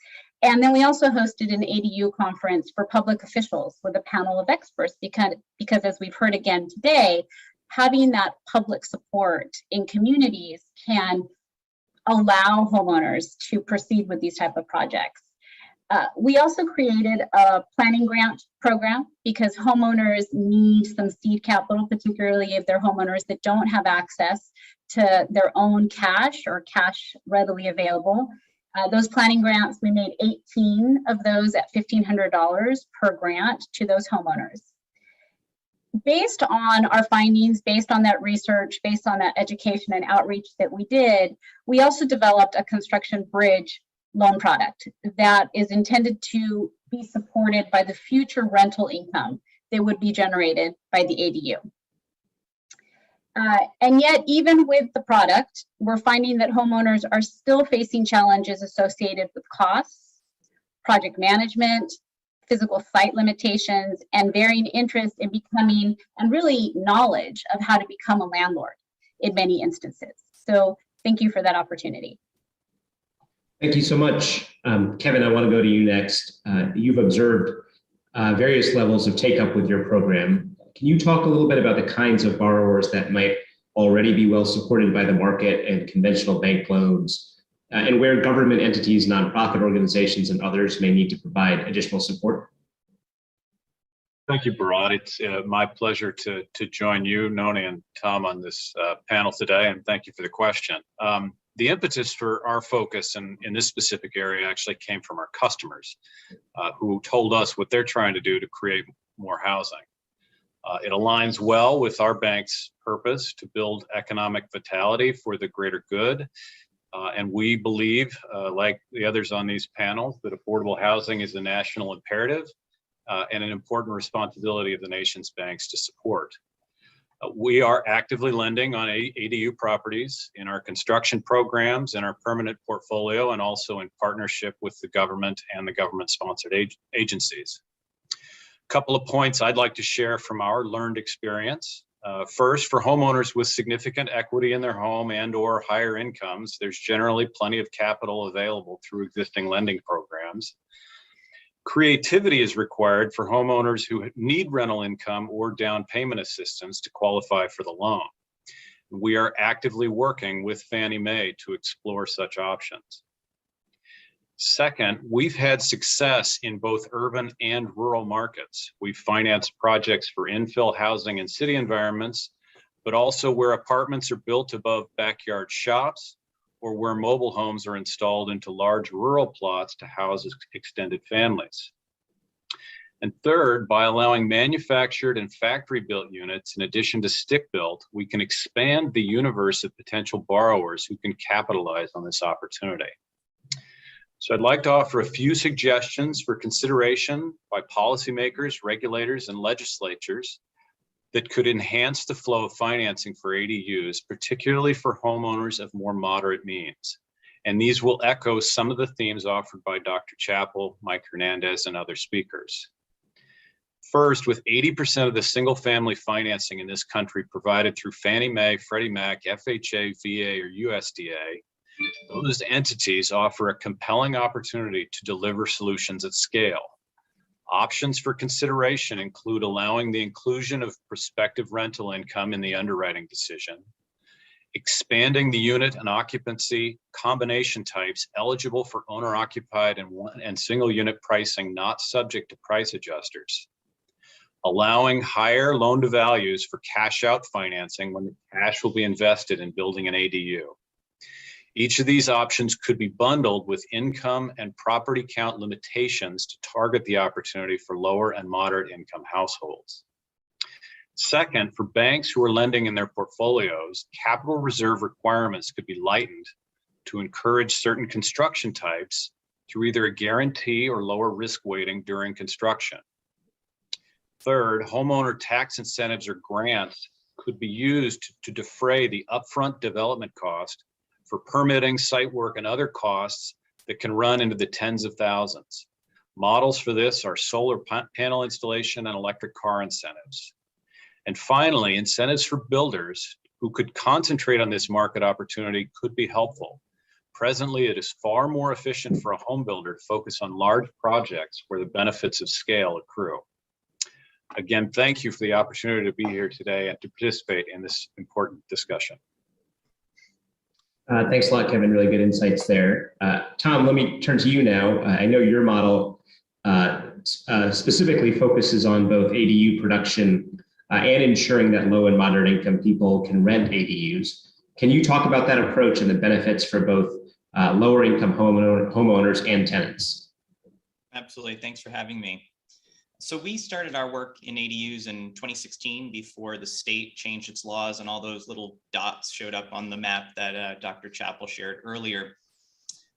And then we also hosted an ADU conference for public officials with a panel of experts because as we've heard again today, having that public support in communities can allow homeowners to proceed with these type of projects. We also created a planning grant program because homeowners need some seed capital, particularly if they're homeowners that don't have access to their own cash or cash readily available. Those planning grants, we made 18 of those at $1,500 per grant to those homeowners. Based on our findings, based on that research, based on that education and outreach that we did, we also developed a construction bridge loan product that is intended to be supported by the future rental income that would be generated by the ADU. And yet, even with the product, we're finding that homeowners are still facing challenges associated with costs, project management, physical site limitations, and varying interest in becoming, and really knowledge of how to become a landlord in many instances. So thank you for that opportunity. Thank you so much. Kevin, I want to go to you next. You've observed various levels of take-up with your program. Can you talk a little bit about the kinds of borrowers that might already be well supported by the market and conventional bank loans, and where government entities, nonprofit organizations, and others may need to provide additional support? Thank you, Bharat. It's my pleasure to join you, Noni, and Tom on this panel today, and thank you for the question. The impetus for our focus in this specific area actually came from our customers who told us what they're trying to do to create more housing. It aligns well with our bank's purpose to build economic vitality for the greater good. And we believe, like the others on these panels, that affordable housing is a national imperative and an important responsibility of the nation's banks to support. We are actively lending on ADU properties in our construction programs, in our permanent portfolio, and also in partnership with the government and the government-sponsored agencies. A couple of points I'd like to share from our learned experience. First, for homeowners with significant equity in their home and or higher incomes, there's generally plenty of capital available through existing lending programs. Creativity is required for homeowners who need rental income or down payment assistance to qualify for the loan. We are actively working with Fannie Mae to explore such options. Second, we've had success in both urban and rural markets. We've financed projects for infill housing in city environments, but also where apartments are built above backyard shops or where mobile homes are installed into large rural plots to house extended families. And third, by allowing manufactured and factory-built units in addition to stick-built, we can expand the universe of potential borrowers who can capitalize on this opportunity. So I'd like to offer a few suggestions for consideration by policymakers, regulators, and legislatures that could enhance the flow of financing for ADUs, particularly for homeowners of more moderate means. And these will echo some of the themes offered by Dr. Chappell, Mike Hernandez, and other speakers. First, with 80% of the single-family financing in this country provided through Fannie Mae, Freddie Mac, FHA, VA, or USDA, those entities offer a compelling opportunity to deliver solutions at scale. Options for consideration include allowing the inclusion of prospective rental income in the underwriting decision, expanding the unit and occupancy combination types eligible for owner-occupied and single unit pricing not subject to price adjusters, allowing higher loan to values for cash out financing when the cash will be invested in building an ADU. Each of these options could be bundled with income and property count limitations to target the opportunity for lower and moderate income households. Second, for banks who are lending in their portfolios, capital reserve requirements could be lightened to encourage certain construction types through either a guarantee or lower risk weighting during construction. Third, homeowner tax incentives or grants could be used to defray the upfront development cost for permitting, site work, and other costs that can run into the tens of thousands. Models for this are solar panel installation and electric car incentives. And finally, incentives for builders who could concentrate on this market opportunity could be helpful. Presently, it is far more efficient for a home builder to focus on large projects where the benefits of scale accrue. Again, thank you for the opportunity to be here today and to participate in this important discussion. Thanks a lot, Kevin. Really good insights there. Tom, let me turn to you now. I know your model specifically focuses on both ADU production and ensuring that low and moderate income people can rent ADUs. Can you talk about that approach and the benefits for both lower income homeowners and tenants? Absolutely. Thanks for having me. So we started our work in ADUs in 2016 before the state changed its laws and all those little dots showed up on the map that Dr. Chappell shared earlier.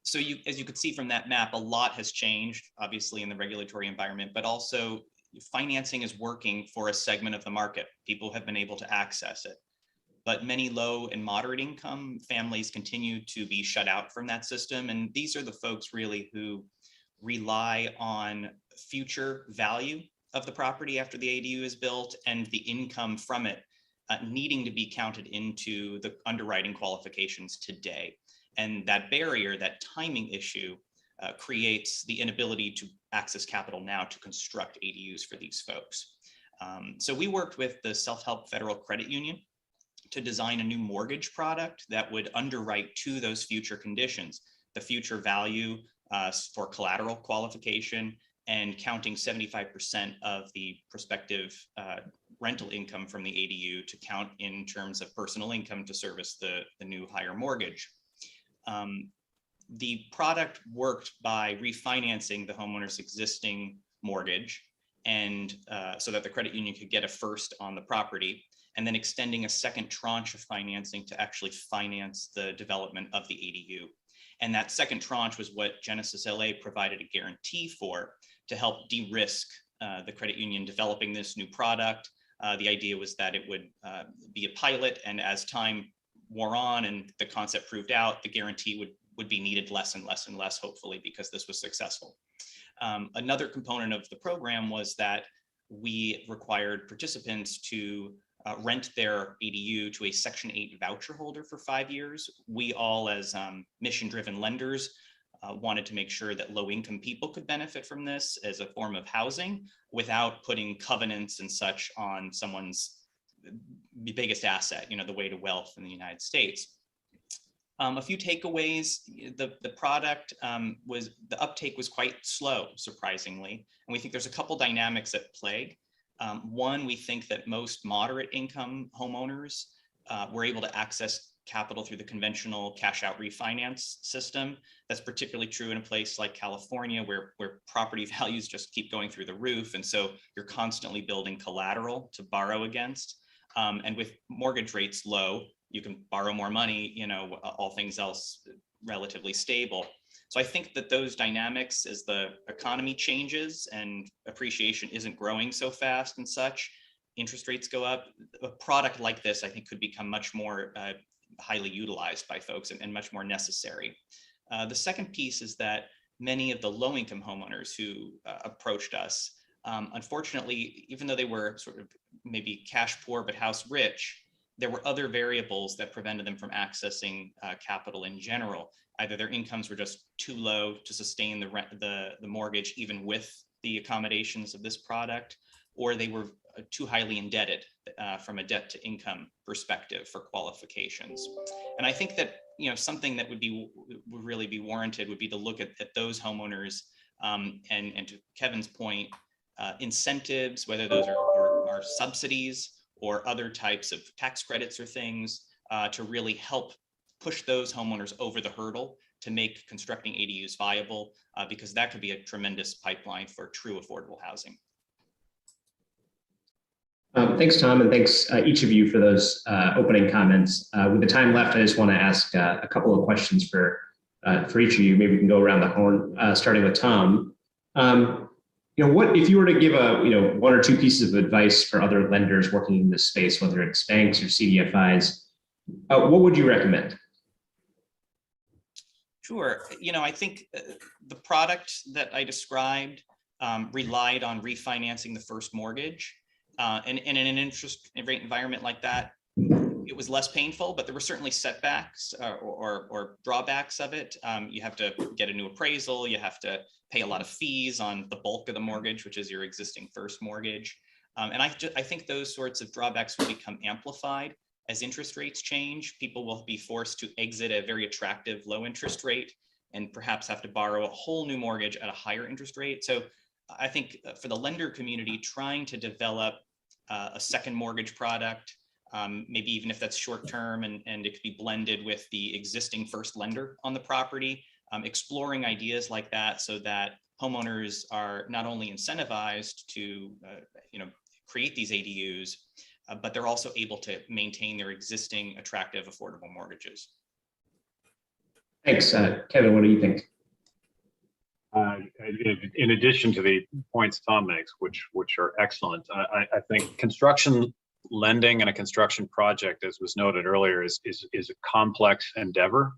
So as you could see from that map, a lot has changed, obviously, in the regulatory environment, but also financing is working for a segment of the market. People have been able to access it. But many low and moderate income families continue to be shut out from that system. And these are the folks really who rely on future value of the property after the ADU is built and the income from it needing to be counted into the underwriting qualifications today. And that barrier, that timing issue, creates the inability to access capital now to construct ADUs for these folks. So we worked with the Self-Help Federal Credit Union to design a new mortgage product that would underwrite to those future conditions, the future value for collateral qualification and counting 75% of the prospective rental income from the ADU to count in terms of personal income to service the new higher mortgage. The product worked by refinancing the homeowner's existing mortgage and so that the credit union could get a first on the property, and then extending a second tranche of financing to actually finance the development of the ADU. And that second tranche was what Genesis LA provided a guarantee for to help de-risk the credit union developing this new product. The idea was that it would be a pilot, and as time wore on and the concept proved out, the guarantee would be needed less and less and less, hopefully, because this was successful. Another component of the program was that we required participants to rent their ADU to a Section 8 voucher holder for 5 years. We all, as mission-driven lenders, wanted to make sure that low-income people could benefit from this as a form of housing without putting covenants and such on someone's biggest asset, the way to wealth in the United States. A few takeaways: the product the uptake was quite slow, surprisingly, and we think there's a couple dynamics at play. One, we think that most moderate income homeowners were able to access capital through the conventional cash out refinance system. That's particularly true in a place like California where property values just keep going through the roof. And so you're constantly building collateral to borrow against. And with mortgage rates low, you can borrow more money, all things else relatively stable. So I think that those dynamics, as the economy changes and appreciation isn't growing so fast and such, interest rates go up, a product like this, I think, could become much more highly utilized by folks and much more necessary. The second piece is that many of the low-income homeowners who approached us, unfortunately, even though they were sort of maybe cash poor but house rich, there were other variables that prevented them from accessing capital in general. Either their incomes were just too low to sustain the rent, the mortgage, even with the accommodations of this product, or they were too highly indebted from a debt to income perspective for qualifications. And I think that something that would really be warranted would be to look at those homeowners and to Kevin's point, incentives, whether those are subsidies or other types of tax credits or things to really help push those homeowners over the hurdle to make constructing ADUs viable, because that could be a tremendous pipeline for true affordable housing. Thanks, Tom, and thanks each of you for those opening comments. With the time left, I just want to ask a couple of questions for each of you. Maybe we can go around the horn, starting with Tom. What if you were to give one or two pieces of advice for other lenders working in this space, whether it's banks or CDFIs, what would you recommend? Sure. I think the product that I described relied on refinancing the first mortgage. And in an interest rate environment like that, it was less painful, but there were certainly setbacks or drawbacks of it. You have to get a new appraisal. You have to pay a lot of fees on the bulk of the mortgage, which is your existing first mortgage. And I think those sorts of drawbacks will become amplified as interest rates change. People will be forced to exit a very attractive low interest rate and perhaps have to borrow a whole new mortgage at a higher interest rate. So I think for the lender community, trying to develop a second mortgage product, maybe even if that's short term and it could be blended with the existing first lender on the property, exploring ideas like that so that homeowners are not only incentivized to create these ADUs, but they're also able to maintain their existing attractive affordable mortgages. Thanks. Kevin, what do you think? In addition to the points Tom makes, which are excellent, I think construction lending and a construction project, as was noted earlier, is a complex endeavor,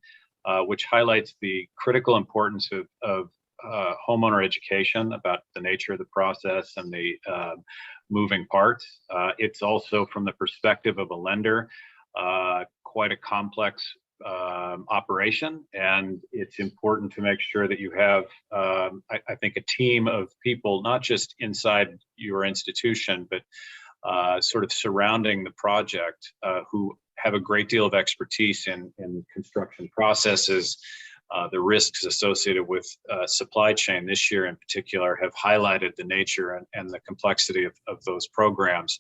which highlights the critical importance of homeowner education about the nature of the process and the moving parts. It's also, from the perspective of a lender, quite a complex operation, and it's important to make sure that you have, I think, a team of people, not just inside your institution, but sort of surrounding the project, who have a great deal of expertise in construction processes. The risks associated with supply chain this year in particular have highlighted the nature and the complexity of those programs,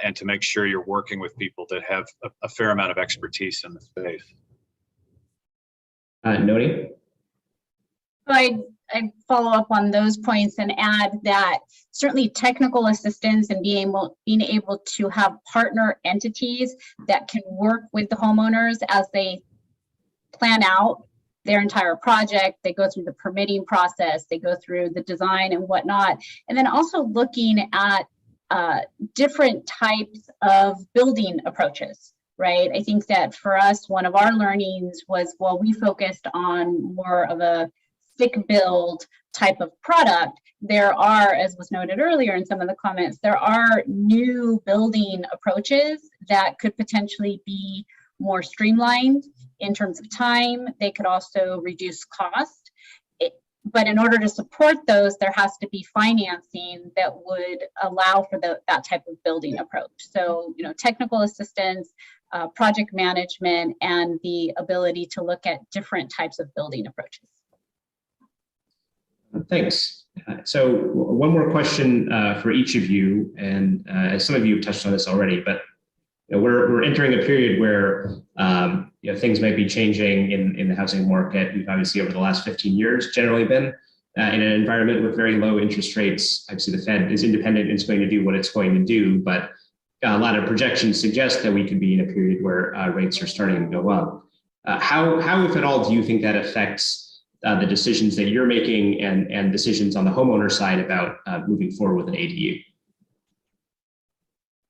and to make sure you're working with people that have a fair amount of expertise in the space. Noni? I'd follow up on those points and add that certainly technical assistance and being able to have partner entities that can work with the homeowners as they plan out their entire project. They go through the permitting process, they go through the design and whatnot, and then also looking at different types of building approaches, right? I think that for us, one of our learnings was, while we focused on more of a stick build type of product, there are, as was noted earlier in some of the comments, there are new building approaches that could potentially be more streamlined in terms of time. They could also reduce cost. But in order to support those, there has to be financing that would allow for that type of building approach. So, technical assistance, project management, and the ability to look at different types of building approaches. Thanks. So one more question for each of you, and some of you have touched on this already, but we're entering a period where things might be changing in the housing market. We've obviously over the last 15 years generally been in an environment with very low interest rates. Obviously, the Fed is independent and it's going to do what it's going to do, but a lot of projections suggest that we could be in a period where rates are starting to go up. How, if at all, do you think that affects the decisions that you're making and decisions on the homeowner side about moving forward with an ADU?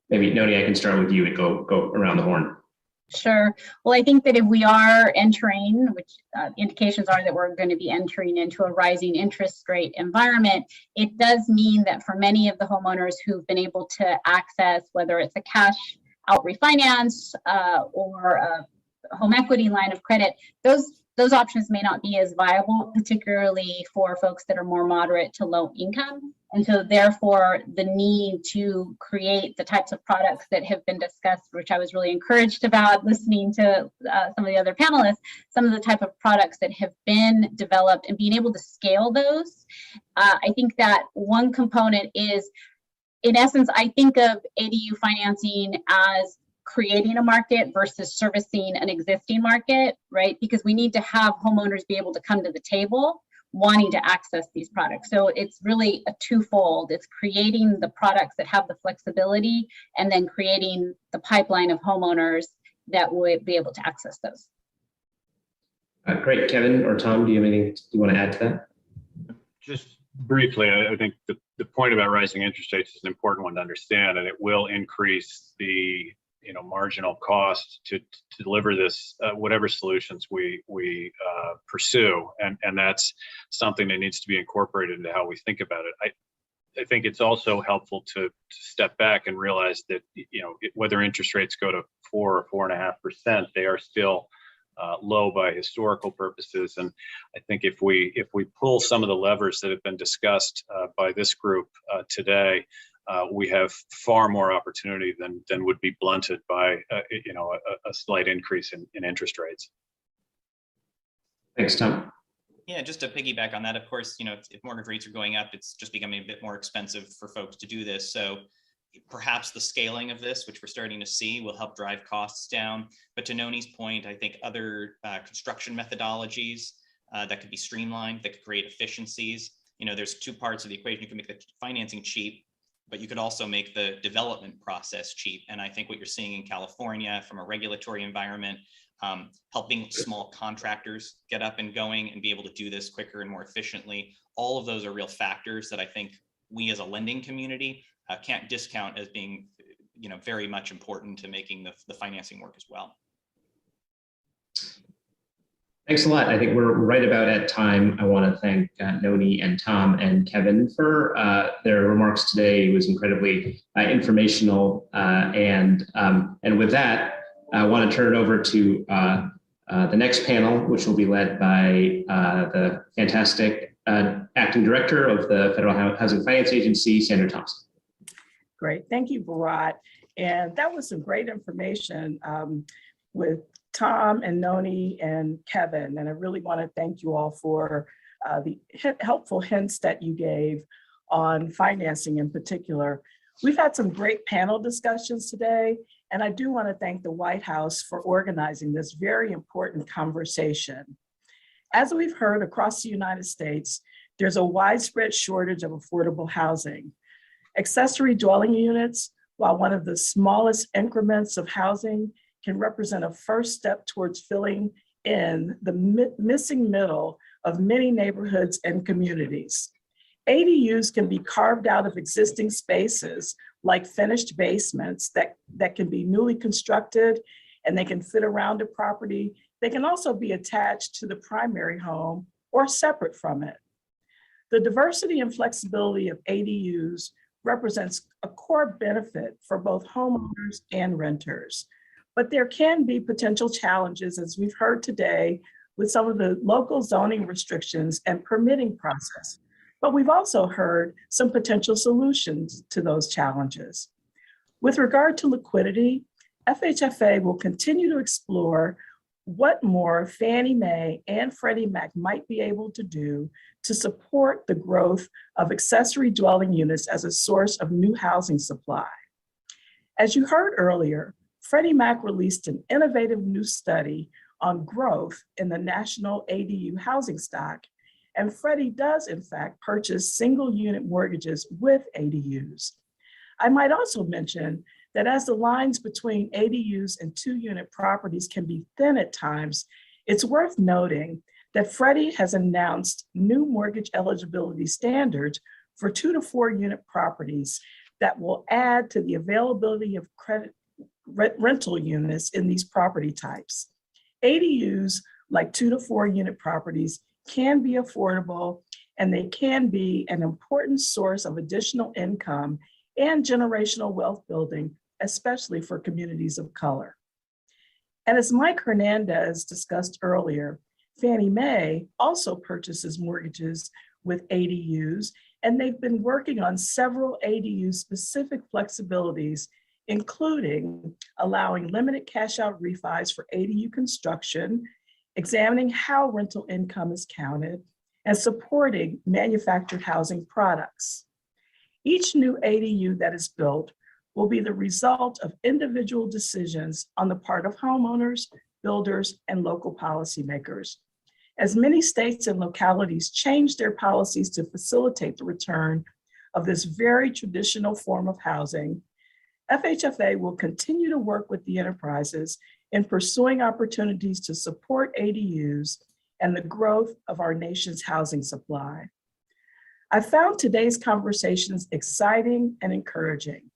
Maybe Noni, I can start with you and go around the horn. Sure. Well, I think that if we are entering, which indications are that we're going to be entering into a rising interest rate environment, it does mean that for many of the homeowners who've been able to access, whether it's a cash out refinance or a home equity line of credit, those options may not be as viable, particularly for folks that are more moderate to low income. And so therefore, the need to create the types of products that have been discussed, which I was really encouraged about listening to some of the other panelists, some of the type of products that have been developed and being able to scale those. I think that one component is, in essence, I think of ADU financing as creating a market versus servicing an existing market, right? Because we need to have homeowners be able to come to the table wanting to access these products. So it's really a twofold. It's creating the products that have the flexibility and then creating the pipeline of homeowners that would be able to access those. Great. Kevin or Tom, do you have anything you want to add to that? Just briefly, I think the point about rising interest rates is an important one to understand, and it will increase the marginal cost to deliver this, whatever solutions we pursue, and that's something that needs to be incorporated into how we think about it. I think it's also helpful to step back and realize that whether interest rates go to 4 or 4.5%, they are still low by historical purposes. And I think if we pull some of the levers that have been discussed by this group today, we have far more opportunity than would be blunted by a slight increase in interest rates. Thanks, Tom. Yeah, just to piggyback on that, of course, if mortgage rates are going up, it's just becoming a bit more expensive for folks to do this. So perhaps the scaling of this, which we're starting to see, will help drive costs down. But to Noni's point, I think other construction methodologies that could be streamlined, that could create efficiencies. There's two parts of the equation. You can make the financing cheap, but you could also make the development process cheap. And I think what you're seeing in California from a regulatory environment, helping small contractors get up and going and be able to do this quicker and more efficiently, all of those are real factors that I think we as a lending community can't discount as being very much important to making the financing work as well. Thanks a lot. I think we're right about at time. I want to thank Noni and Tom and Kevin for their remarks today. It was incredibly informational. And with that, I want to turn it over to the next panel, which will be led by the fantastic Acting Director of the Federal Housing Finance Agency, Sandra Thompson. Great. Thank you, Bharat. And that was some great information with Tom and Noni and Kevin. And I really want to thank you all for the helpful hints that you gave on financing in particular. We've had some great panel discussions today, and I do want to thank the White House for organizing this very important conversation. As we've heard across the United States, there's a widespread shortage of affordable housing. Accessory dwelling units, while one of the smallest increments of housing, can represent a first step towards filling in the missing middle of many neighborhoods and communities. ADUs can be carved out of existing spaces like finished basements that can be newly constructed, and they can fit around a property. They can also be attached to the primary home or separate from it. The diversity and flexibility of ADUs represents a core benefit for both homeowners and renters. But there can be potential challenges, as we've heard today, with some of the local zoning restrictions and permitting process. But we've also heard some potential solutions to those challenges. With regard to liquidity, FHFA will continue to explore what more Fannie Mae and Freddie Mac might be able to do to support the growth of accessory dwelling units as a source of new housing supply. As you heard earlier, Freddie Mac released an innovative new study on growth in the national ADU housing stock, and Freddie does in fact purchase single unit mortgages with ADUs. I might also mention that as the lines between ADUs and 2-unit properties can be thin at times, it's worth noting that Freddie has announced new mortgage eligibility standards for 2 to 4 unit properties that will add to the availability of credit rental units in these property types. ADUs, like 2 to 4 unit properties, can be affordable, and they can be an important source of additional income and generational wealth building, especially for communities of color. And as Mike Hernandez discussed earlier, Fannie Mae also purchases mortgages with ADUs, and they've been working on several ADU-specific flexibilities, including allowing limited cash-out refis for ADU construction, examining how rental income is counted, and supporting manufactured housing products. Each new ADU that is built will be the result of individual decisions on the part of homeowners, builders, and local policymakers. As many states and localities change their policies to facilitate the return of this very traditional form of housing, FHFA will continue to work with the enterprises in pursuing opportunities to support ADUs and the growth of our nation's housing supply. I found today's conversations exciting and encouraging.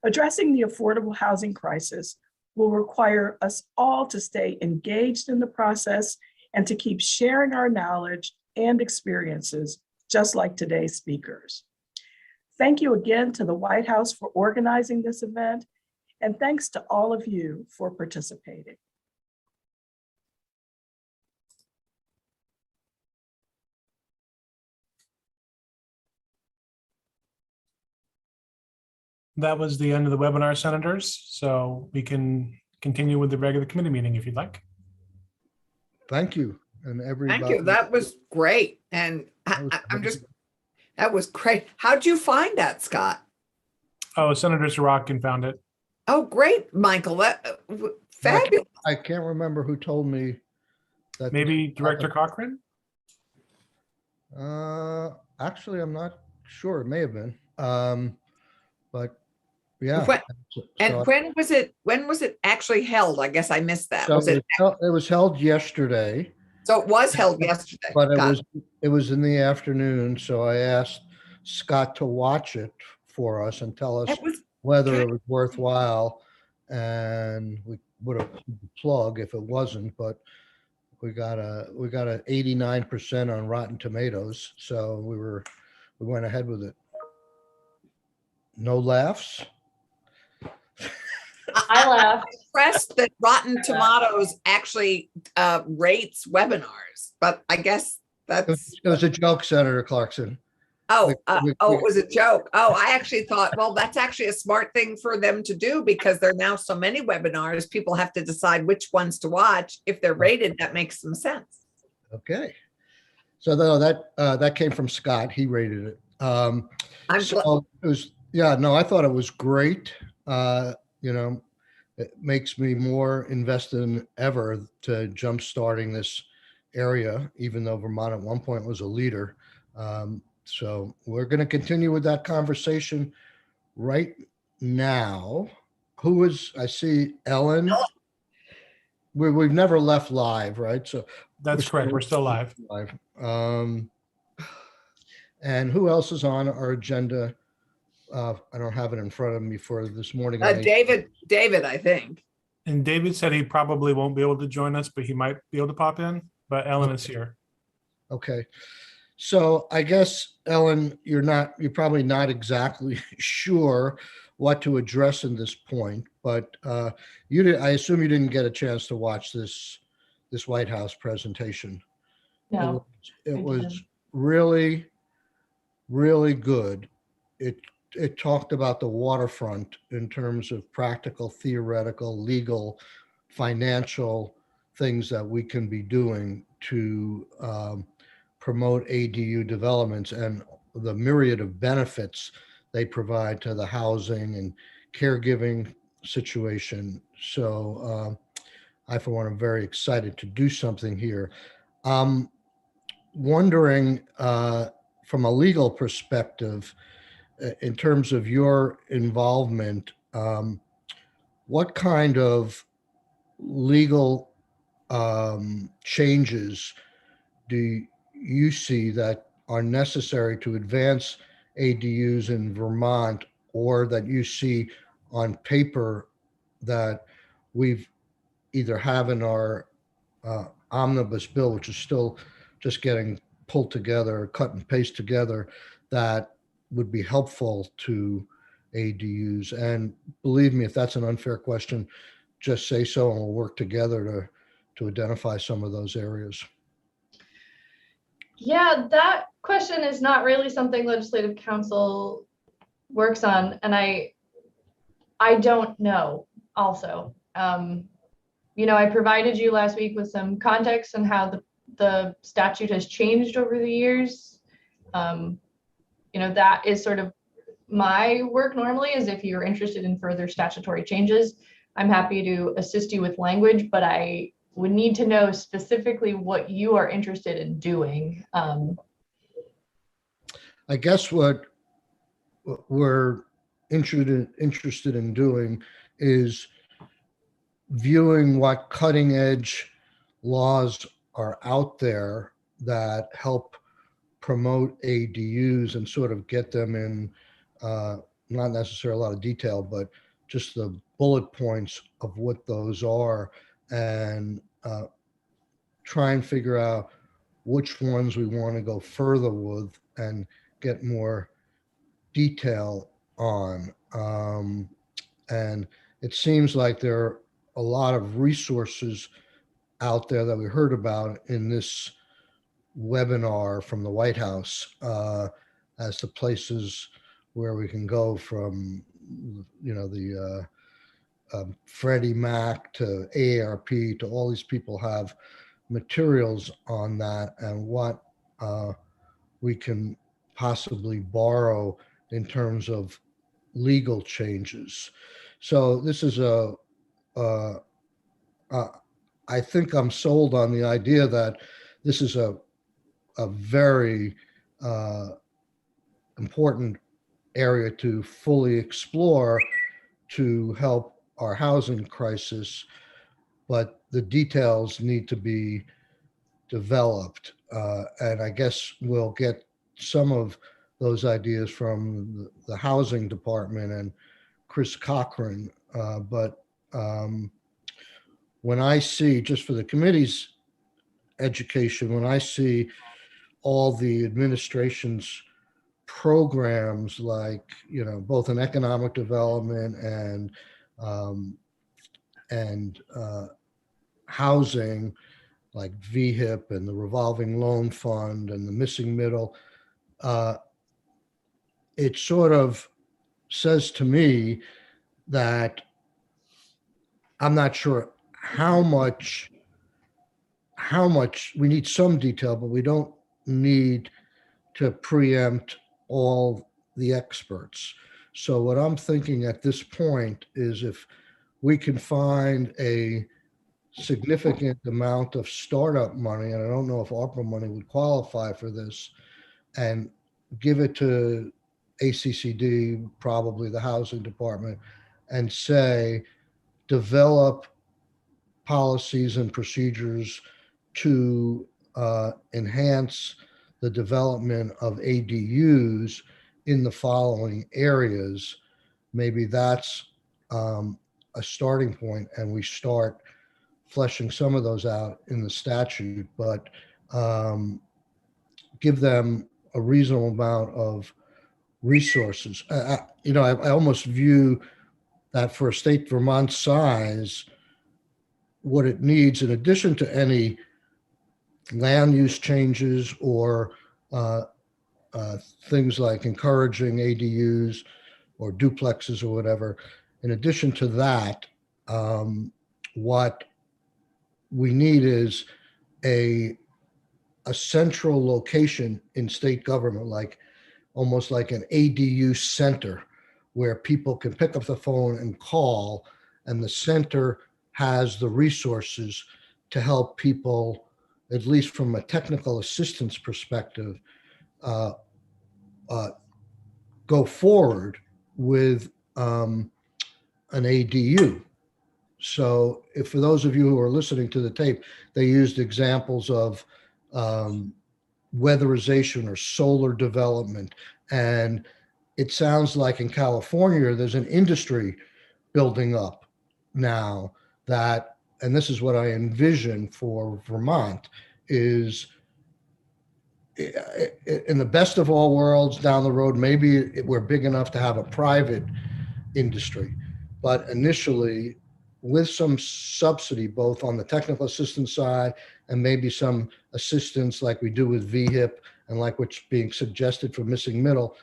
Addressing the affordable housing crisis will require us all to stay engaged in the process and to keep sharing our knowledge and experiences, just like today's speakers. Thank you again to the White House for organizing this event, and thanks to all of you for participating. That was the end of the webinar, senators. So we can continue with the regular committee meeting if you'd like. Thank you. And everybody. Thank you. That was great. And that was great. How'd you find that, Scott? Oh, Senator Sorokin found it. Oh, great, Michael. That fabulous. I can't remember who told me that. Maybe Director Cochran? Actually, I'm not sure. It may have been. But yeah. When was it actually held? I guess I missed that. So it was held yesterday. So it was held yesterday. But it was in the afternoon. So I asked Scott to watch it for us and tell us whether it was worthwhile. And we would have plug if it wasn't, but we got a 89% on Rotten Tomatoes. So we went ahead with it. No laughs? I laughed. Impressed that Rotten Tomatoes actually rates webinars, but I guess that's. It was a joke, Senator Clarkson. It was a joke. Oh, I actually thought, well, that's actually a smart thing for them to do because there are now so many webinars. People have to decide which ones to watch. If they're rated, that makes some sense. Okay. So that came from Scott. He rated it. I thought it was great. It makes me more invested than ever to jump starting this area, even though Vermont at one point was a leader. So we're going to continue with that conversation right now. I see Ellen. We've never left live, right? So that's correct. We're still live. And who else is on our agenda? I don't have it in front of me for this morning. David, I think. And David said he probably won't be able to join us, but he might be able to pop in. But Ellen is here. Okay. So I guess, Ellen, you're probably not exactly sure what to address in this point, but I assume you didn't get a chance to watch this White House presentation. No. It was really, really good. It talked about the waterfront in terms of practical, theoretical, legal, financial things that we can be doing to promote ADU developments and the myriad of benefits they provide to the housing and caregiving situation. So I, for one, am very excited to do something here. Wondering from a legal perspective, in terms of your involvement, what kind of legal changes do you see that are necessary to advance ADUs in Vermont, or that you see on paper that we've either have in our omnibus bill, which is still just getting pulled together, cut and paste together, that would be helpful to ADUs? And believe me, if that's an unfair question, just say so and we'll work together to identify some of those areas. Yeah, that question is not really something Legislative Council works on, and I don't know also. You know, I provided you last week with some context on how the statute has changed over the years. You know, that is sort of my work normally, is if you're interested in further statutory changes, I'm happy to assist you with language, but I would need to know specifically what you are interested in doing. I guess what we're interested in doing is viewing what cutting edge laws are out there that help promote ADUs and sort of get them in, not necessarily a lot of detail, but just the bullet points of what those are, and try and figure out which ones we want to go further with and get more detail on. And it seems like there are a lot of resources out there that we heard about in this webinar from the White House as to places where we can go, from, you know, the Freddie Mac to AARP to all these people have materials on that, and what we can possibly borrow in terms of legal changes. So this is I think I'm sold on the idea that this is a very important area to fully explore to help our housing crisis, but the details need to be developed. And I guess we'll get some of those ideas from the housing department and Chris Cochran. But when I see, just for the committee's education, when I see all the administration's programs, like, you know, both in economic development and housing, like VHIP and the revolving loan fund and the missing middle, it sort of says to me that I'm not sure how much we need some detail, but we don't need to preempt all the experts. So what I'm thinking at this point is, if we can find a significant amount of startup money, and I don't know if ARPA money would qualify for this, and give it to ACCD, probably the housing department, and say, develop policies and procedures to enhance the development of ADUs in the following areas. Maybe that's a starting point, and we start fleshing some of those out in the statute, but give them a reasonable amount of resources. You know, I almost view that for a state Vermont size, what it needs, in addition to any land use changes or things like encouraging ADUs or duplexes or whatever, in addition to that, what we need is a central location in state government, like almost like an ADU center, where people can pick up the phone and call and the center has the resources to help people, at least from a technical assistance perspective, go forward with an ADU. So if for those of you who are listening to the tape, they used examples of weatherization or solar development. And it sounds like in California, there's an industry building up now that, and this is what I envision for Vermont, is in the best of all worlds down the road, maybe we're big enough to have a private industry, but initially with some subsidy, both on the technical assistance side and maybe some assistance like we do with VHIP and like what's being suggested for missing middle,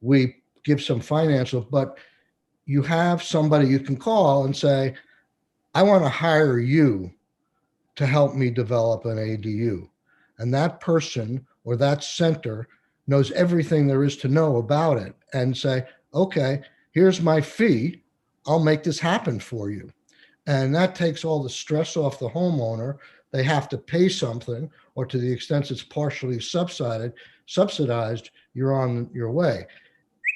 we give some financial, but you have somebody you can call and say, I want to hire you to help me develop an ADU. And that person or that center knows everything there is to know about it and say, okay, here's my fee. I'll make this happen for you. And that takes all the stress off the homeowner. They have to pay something, or to the extent it's partially subsidized, you're on your way.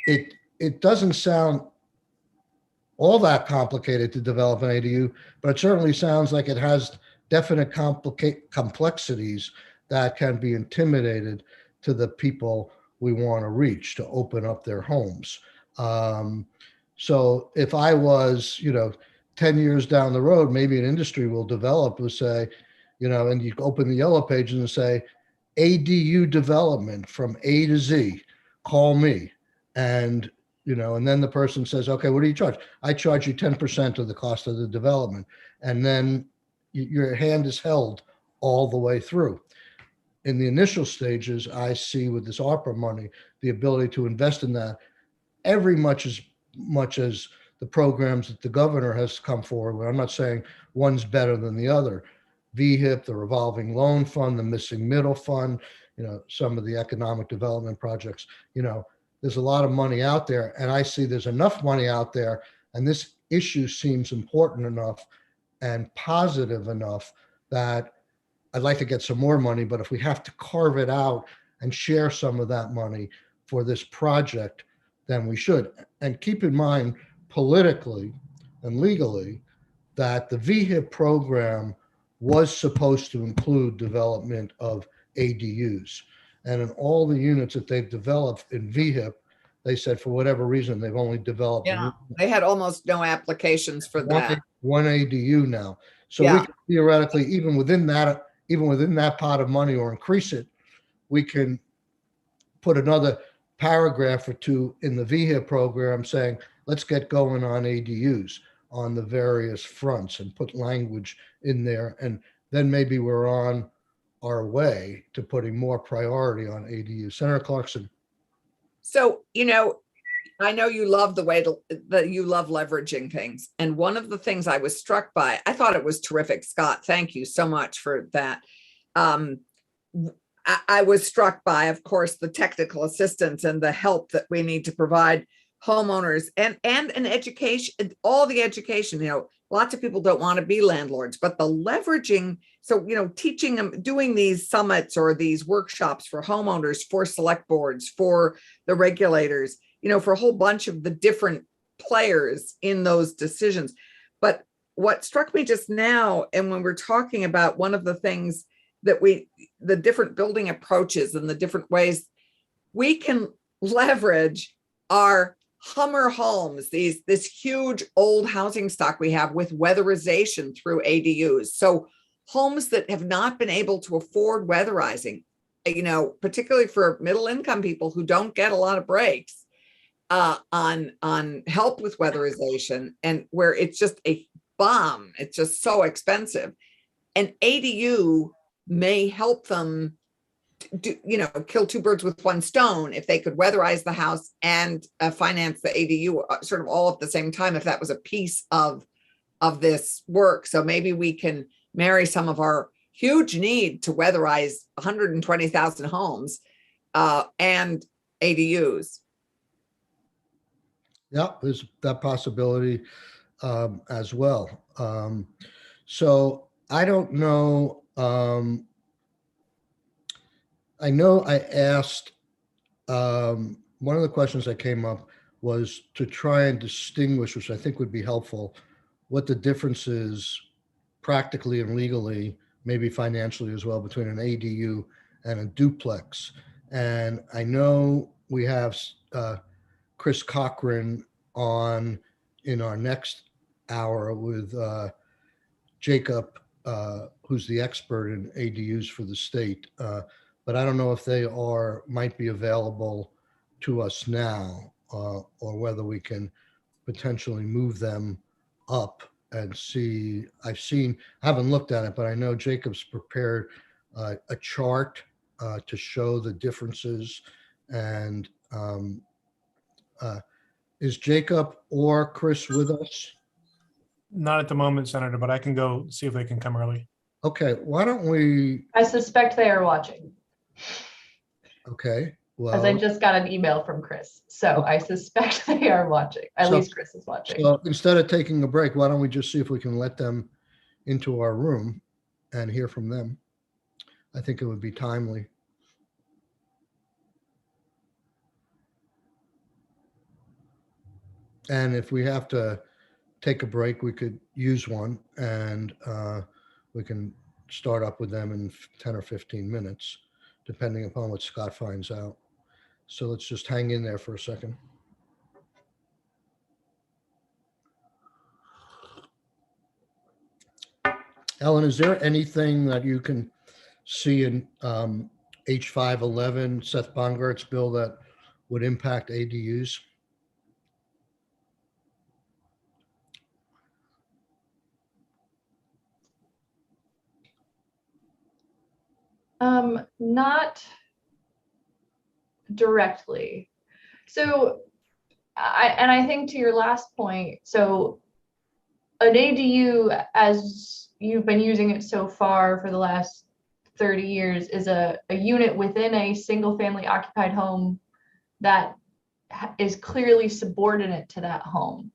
It doesn't sound all that complicated to develop an ADU, but it certainly sounds like it has definite complexities that can be intimidated to the people we want to reach to open up their homes. So if I was, 10 years down the road, maybe an industry will develop will say, and you open the yellow pages and say, ADU development from A to Z, call me. And, and then the person says, okay, what do you charge? I charge you 10% of the cost of the development. And then your hand is held all the way through. In the initial stages, I see with this ARPA money, the ability to invest in that every much as the programs that the governor has come forward with. I'm not saying one's better than the other. VHIP, the revolving loan fund, the missing middle fund, some of the economic development projects, there's a lot of money out there, and I see there's enough money out there, and this issue seems important enough and positive enough that I'd like to get some more money, but if we have to carve it out and share some of that money for this project, then we should. And keep in mind, politically and legally, that the VHIP program was supposed to include development of ADUs. And in all the units that they've developed in VHIP, they said for whatever reason, they've only developed they had almost no applications for that. One ADU now. So we can theoretically, even within that pot of money, or increase it, we can put another paragraph or two in the VHIP program saying, let's get going on ADUs on the various fronts and put language in there. And then maybe we're on our way to putting more priority on ADUs. Senator Clarkson. So, I know you love the way that you love leveraging things. And one of the things I was struck by, I thought it was terrific, Scott. Thank you so much for that. I was struck by, of course, the technical assistance and the help that we need to provide homeowners and an education, all the education. Lots of people don't want to be landlords, but the leveraging, so, teaching them, doing these summits or these workshops for homeowners, for select boards, for the regulators, for a whole bunch of the different players in those decisions. But what struck me just now, and when we're talking about one of the things that the different building approaches and the different ways we can leverage our Hummer homes, this huge old housing stock we have with weatherization through ADUs. So homes that have not been able to afford weatherizing, particularly for middle income people who don't get a lot of breaks on help with weatherization, and where it's just a bomb, it's just so expensive. An ADU may help them kill two birds with one stone if they could weatherize the house and finance the ADU sort of all at the same time, if that was a piece of this work. So maybe we can marry some of our huge need to weatherize 120,000 homes and ADUs. Yeah, there's that possibility. as well. So I don't know. I know I asked, one of the questions that came up was to try and distinguish, which I think would be helpful, what the difference is practically and legally, maybe financially as well, between an ADU and a duplex. And I know we have Chris Cochran on in our next hour with Jacob, who's the expert in ADUs for the state. But I don't know if they might be available to us now, or whether we can potentially move them up and see. I haven't looked at it, but I know Jacob's prepared a chart to show the differences. And is Jacob or Chris with us? Not at the moment, Senator, but I can go see if they can come early. Okay, why don't we? I suspect they are watching. Okay, well. As I just got an email from Chris. So I suspect they are watching. At least Chris is watching. So instead of taking a break, why don't we just see if we can let them into our room and hear from them? I think it would be timely. And if we have to take a break, we could use one, and we can start up with them in 10 or 15 minutes, depending upon what Scott finds out. So let's just hang in there for a second. Ellen, is there anything that you can see in H511, Seth Bongart's bill, that would impact ADUs? Not directly. So I think to your last point, so an ADU, as you've been using it so far for the last 30 years, is a unit within a single family occupied home that is clearly subordinate to that home.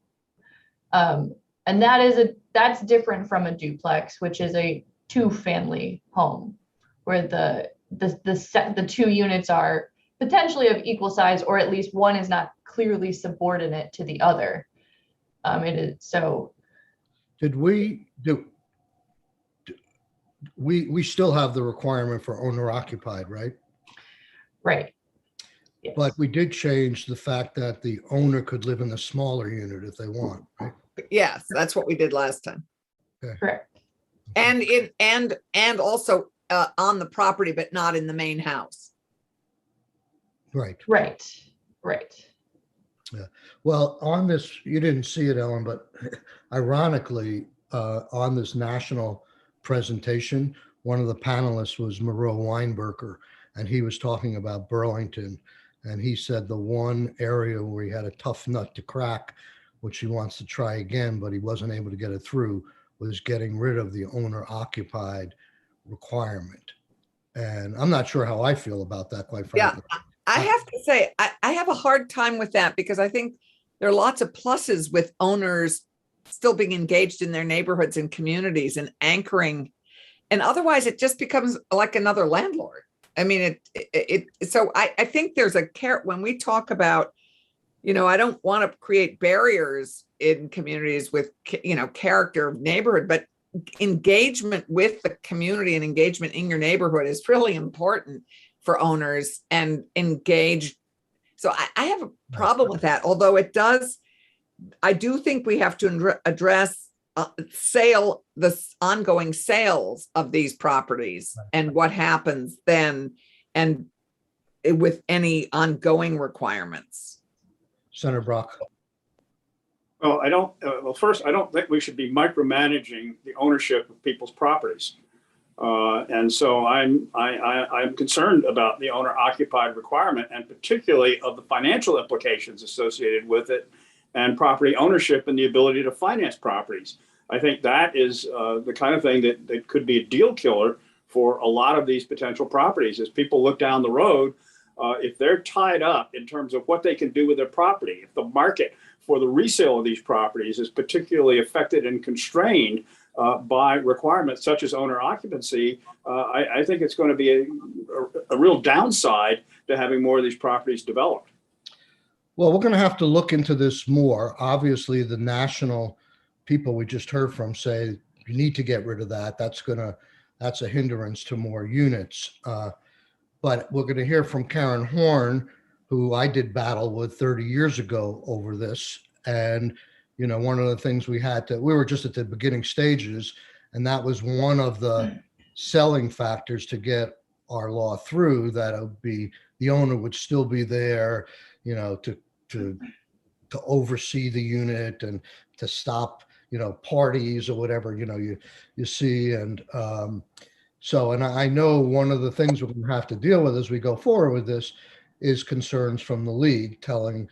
And that's different from a duplex, which is a two-family home, where the two units are potentially of equal size, or at least one is not clearly subordinate to the other. It is so. Did we do? We still have the requirement for owner occupied, right? Right. Yes. But we did change the fact that the owner could live in a smaller unit if they want, right? Yes, that's what we did last time. Okay. Correct. And also on the property, but not in the main house. Right. Right. Yeah. Well, on this, you didn't see it, Ellen, but ironically, on this national presentation, one of the panelists was Moreau Weinberger, and he was talking about Burlington. And he said the one area where he had a tough nut to crack, which he wants to try again, but he wasn't able to get it through, was getting rid of the owner occupied requirement. And I'm not sure how I feel about that, quite frankly. Yeah, I have to say, I have a hard time with that, because I think there are lots of pluses with owners still being engaged in their neighborhoods and communities and anchoring. And otherwise it just becomes like another landlord. I mean, so I think there's when we talk about, I don't want to create barriers in communities with, character of neighborhood, but engagement with the community and engagement in your neighborhood is really important for owners and engage. So I have a problem with that, although I do think we have to address the ongoing sales of these properties and what happens then, and with any ongoing requirements. Senator Brock. Well, first, I don't think we should be micromanaging the ownership of people's properties. And so I'm concerned about the owner occupied requirement, and particularly of the financial implications associated with it, and property ownership and the ability to finance properties. I think that is the kind of thing that could be a deal killer for a lot of these potential properties. As people look down the road, if they're tied up in terms of what they can do with their property, if the market for the resale of these properties is particularly affected and constrained by requirements such as owner occupancy, I think it's going to be a real downside to having more of these properties developed. Well, we're going to have to look into this more. Obviously, the national people we just heard from say you need to get rid of that. That's a hindrance to more units. But we're going to hear from Karen Horn, who I did battle with 30 years ago over this. And, you know, one of the things we were just at the beginning stages, and that was one of the selling factors to get our law through, that it would be, the owner would still be there, you know, to oversee the unit and to stop, you know, parties or whatever, you know, you see. And so, and I know one of the things we're going to have to deal with as we go forward with this is concerns from the league telling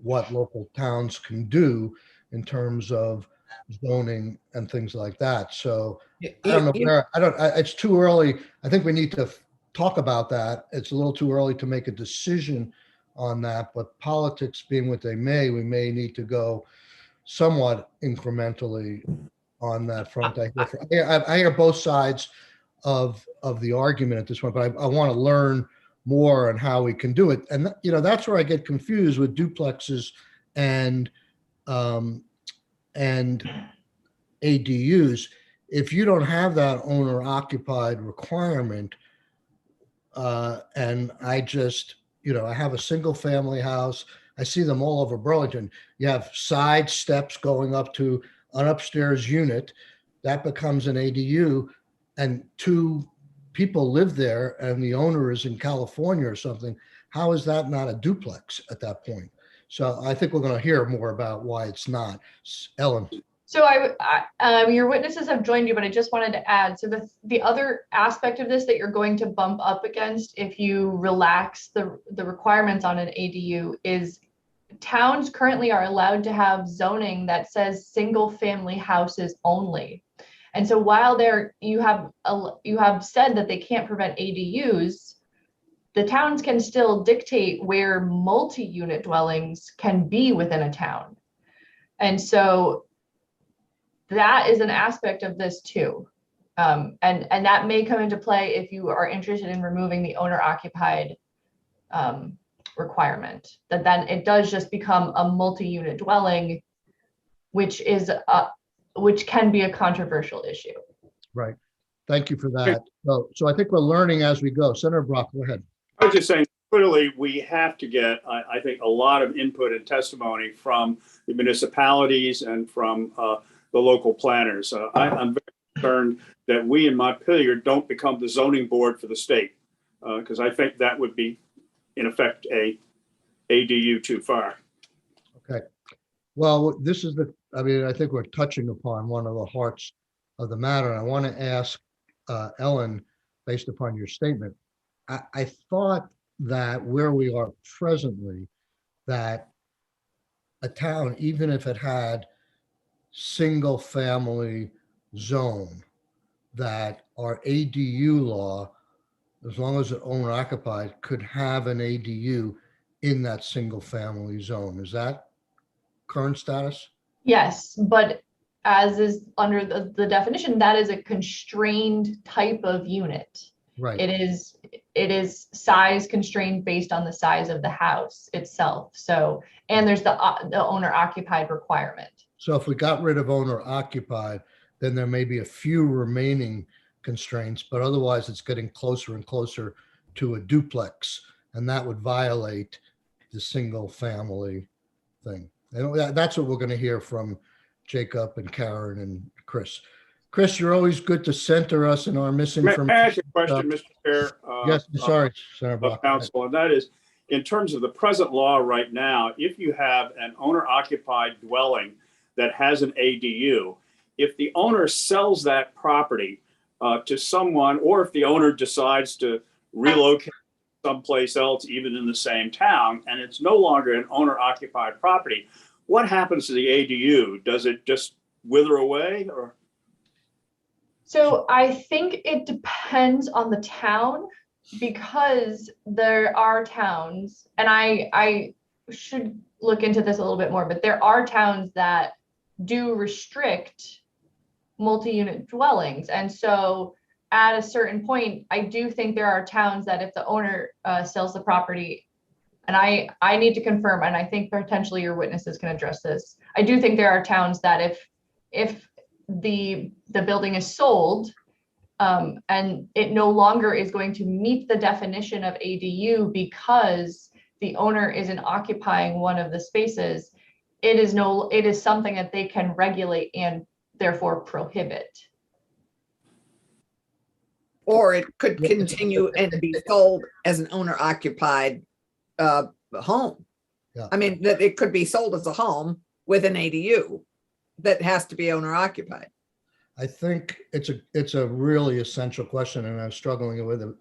what local towns can do in terms of zoning and things like that. So I don't know it's too early. I think we need to talk about that. It's a little too early to make a decision on that, but politics being what they may, we may need to go somewhat incrementally on that front. I hear both sides of the argument at this point, but I want to learn more on how we can do it. And, you know, that's where I get confused with duplexes and ADUs. If you don't have that owner occupied requirement, and I just, you know, I have a single family house. I see them all over Burlington. You have side steps going up to an upstairs unit that becomes an ADU, and two people live there and the owner is in California or something. How is that not a duplex at that point? So I think we're going to hear more about why it's not. Ellen. So your witnesses have joined you, but I just wanted to add, so the other aspect of this that you're going to bump up against if you relax the requirements on an ADU is towns currently are allowed to have zoning that says single family houses only. And so while you have said that they can't prevent ADUs, the towns can still dictate where multi-unit dwellings can be within a town. And so that is an aspect of this too. And that may come into play if you are interested in removing the owner occupied requirement, that then it does just become a multi-unit dwelling, which can be a controversial issue. Right. Thank you for that. So I think we're learning as we go. Senator Brock, go ahead. I was just saying, clearly we have to get, I think, a lot of input and testimony from the municipalities and from the local planners. I'm very concerned that we in Montpelier don't become the zoning board for the state, because I think that would be, in effect, a ADU too far. Okay. Well, this is I think we're touching upon one of the hearts of the matter. And I want to ask Ellen, based upon your statement, I thought that where we are presently, that a town, even if it had single family zone, that our ADU law, as long as it's owner occupied, could have an ADU in that single family zone. Is that current status? Yes, but as is under the definition, that is a constrained type of unit. Right. It is size constrained based on the size of the house itself. So, and there's the owner occupied requirement. So if we got rid of owner occupied, then there may be a few remaining constraints, but otherwise it's getting closer and closer to a duplex, and that would violate the single family thing. And that's what we're going to hear from Jacob and Karen and Chris. Chris, you're always good to center us in our misinformation. May I ask a question, Mr. Chair? Yes, sorry, Senator Brock. Council, and that is, in terms of the present law right now, if you have an owner-occupied dwelling that has an ADU, if the owner sells that property to someone, or if the owner decides to relocate someplace else, even in the same town, and it's no longer an owner-occupied property, what happens to the ADU? Does it just wither away, or? So I think it depends on the town, because there are towns, and I should look into this a little bit more, but there are towns that do restrict multi-unit dwellings. And so at a certain point, I do think there are towns that if the owner sells the property, and I need to confirm, and I think potentially your witnesses can address this. I do think there are towns that if the building is sold and it no longer is going to meet the definition of ADU because the owner isn't occupying one of the spaces, it is something that they can regulate and therefore prohibit. Or it could continue and be sold as an owner occupied home. Yeah. I mean, that it could be sold as a home with an ADU that has to be owner occupied. I think it's a really essential question, and I'm struggling with it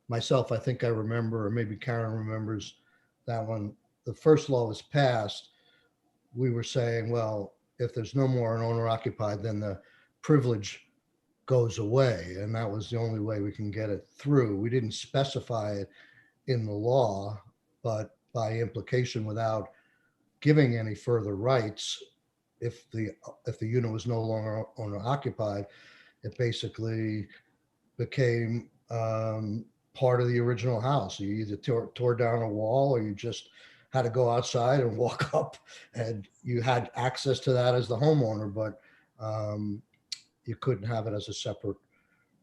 myself. I think I remember, or maybe Karen remembers, that when the first law was passed, we were saying, well, if there's no more an owner occupied, then the privilege goes away, and that was the only way we can get it through. We didn't specify it in the law, but by implication, without giving any further rights, if the unit was no longer owner occupied, it basically became part of the original house. You either tore down a wall, or you just had to go outside and walk up, and you had access to that as the homeowner, but you couldn't have it as a separate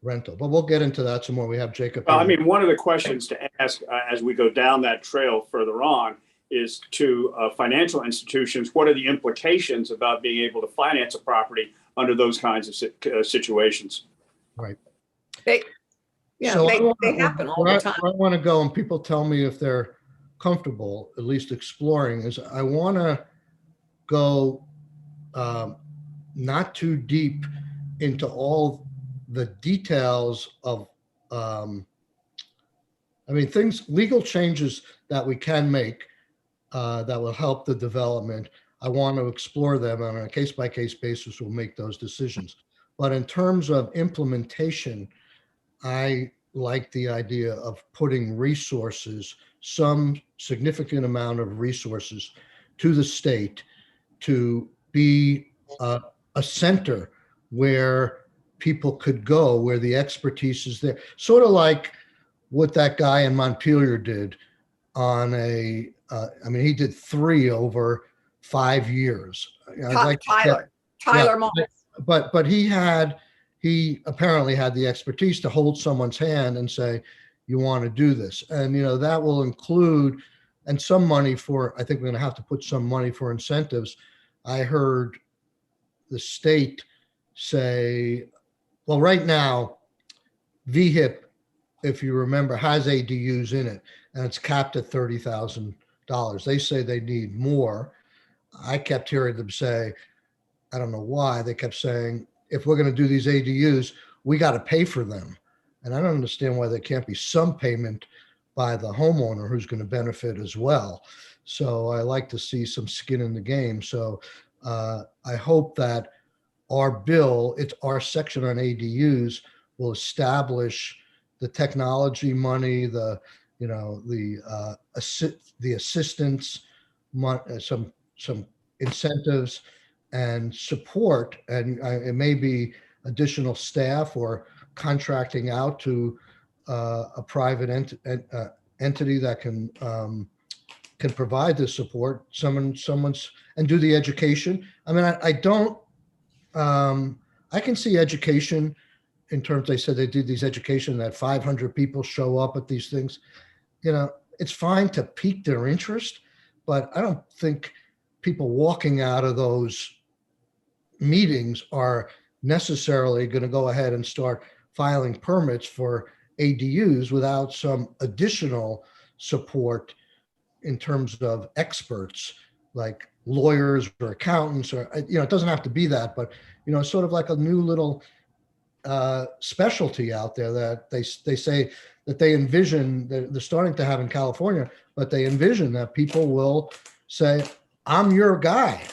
rental. But we'll get into that some more. We have Jacob. I mean, one of the questions to ask as we go down that trail further on is to financial institutions, what are the implications about being able to finance a property under those kinds of situations? Right. They happen all the time. I want to go, and people tell me if they're comfortable, at least exploring, is I want to go not too deep into all the details of, legal changes that we can make that will help the development. I want to explore them on a case-by-case basis. We'll make those decisions. But in terms of implementation, I like the idea of putting resources, some significant amount of resources, to the state to be a center where people could go, where the expertise is there. Sort of like what that guy in Montpelier did on he did 3 over 5 years. Tyler Moss. But he apparently had the expertise to hold someone's hand and say, you want to do this. And, that will include, and some money for, I think we're going to have to put some money for incentives. I heard the state say, well, right now, VHIP, if you remember, has ADUs in it, and it's capped at $30,000. They say they need more. I kept hearing them say, I don't know why, they kept saying, if we're going to do these ADUs, we got to pay for them. And I don't understand why there can't be some payment by the homeowner who's going to benefit as well. So I like to see some skin in the game. So I hope that our bill, our section on ADUs, will establish the technology money, the assistance, some incentives and support, and it may be additional staff or contracting out to a private entity that can provide this support. Someone's and do the education. I mean, I can see education in terms, they said they did these education that 500 people show up at these things. It's fine to pique their interest, but I don't think people walking out of those meetings are necessarily going to go ahead and start filing permits for ADUs without some additional support in terms of experts like lawyers or accountants, or it doesn't have to be that, but sort of like a new little specialty out there that they say that they envision that they're starting to have in California, but they envision that people will say, I'm your guy.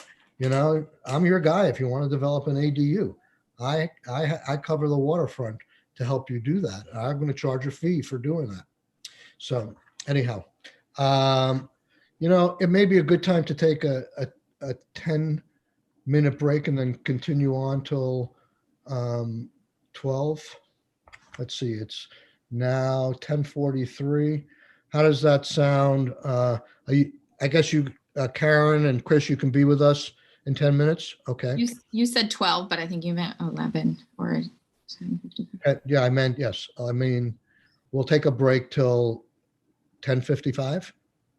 I'm your guy if you want to develop an ADU. I cover the waterfront to help you do that. I'm going to charge a fee for doing that. So anyhow, It may be a good time to take a 10-minute break and then continue on till 12. Let's see, it's now 10:43. How does that sound? I guess you, Karen and Chris, you can be with us in 10 minutes? Okay. You said 12, but I think you meant 11 or 10:55. Yeah, I meant, yes. We'll take a break till 10:55.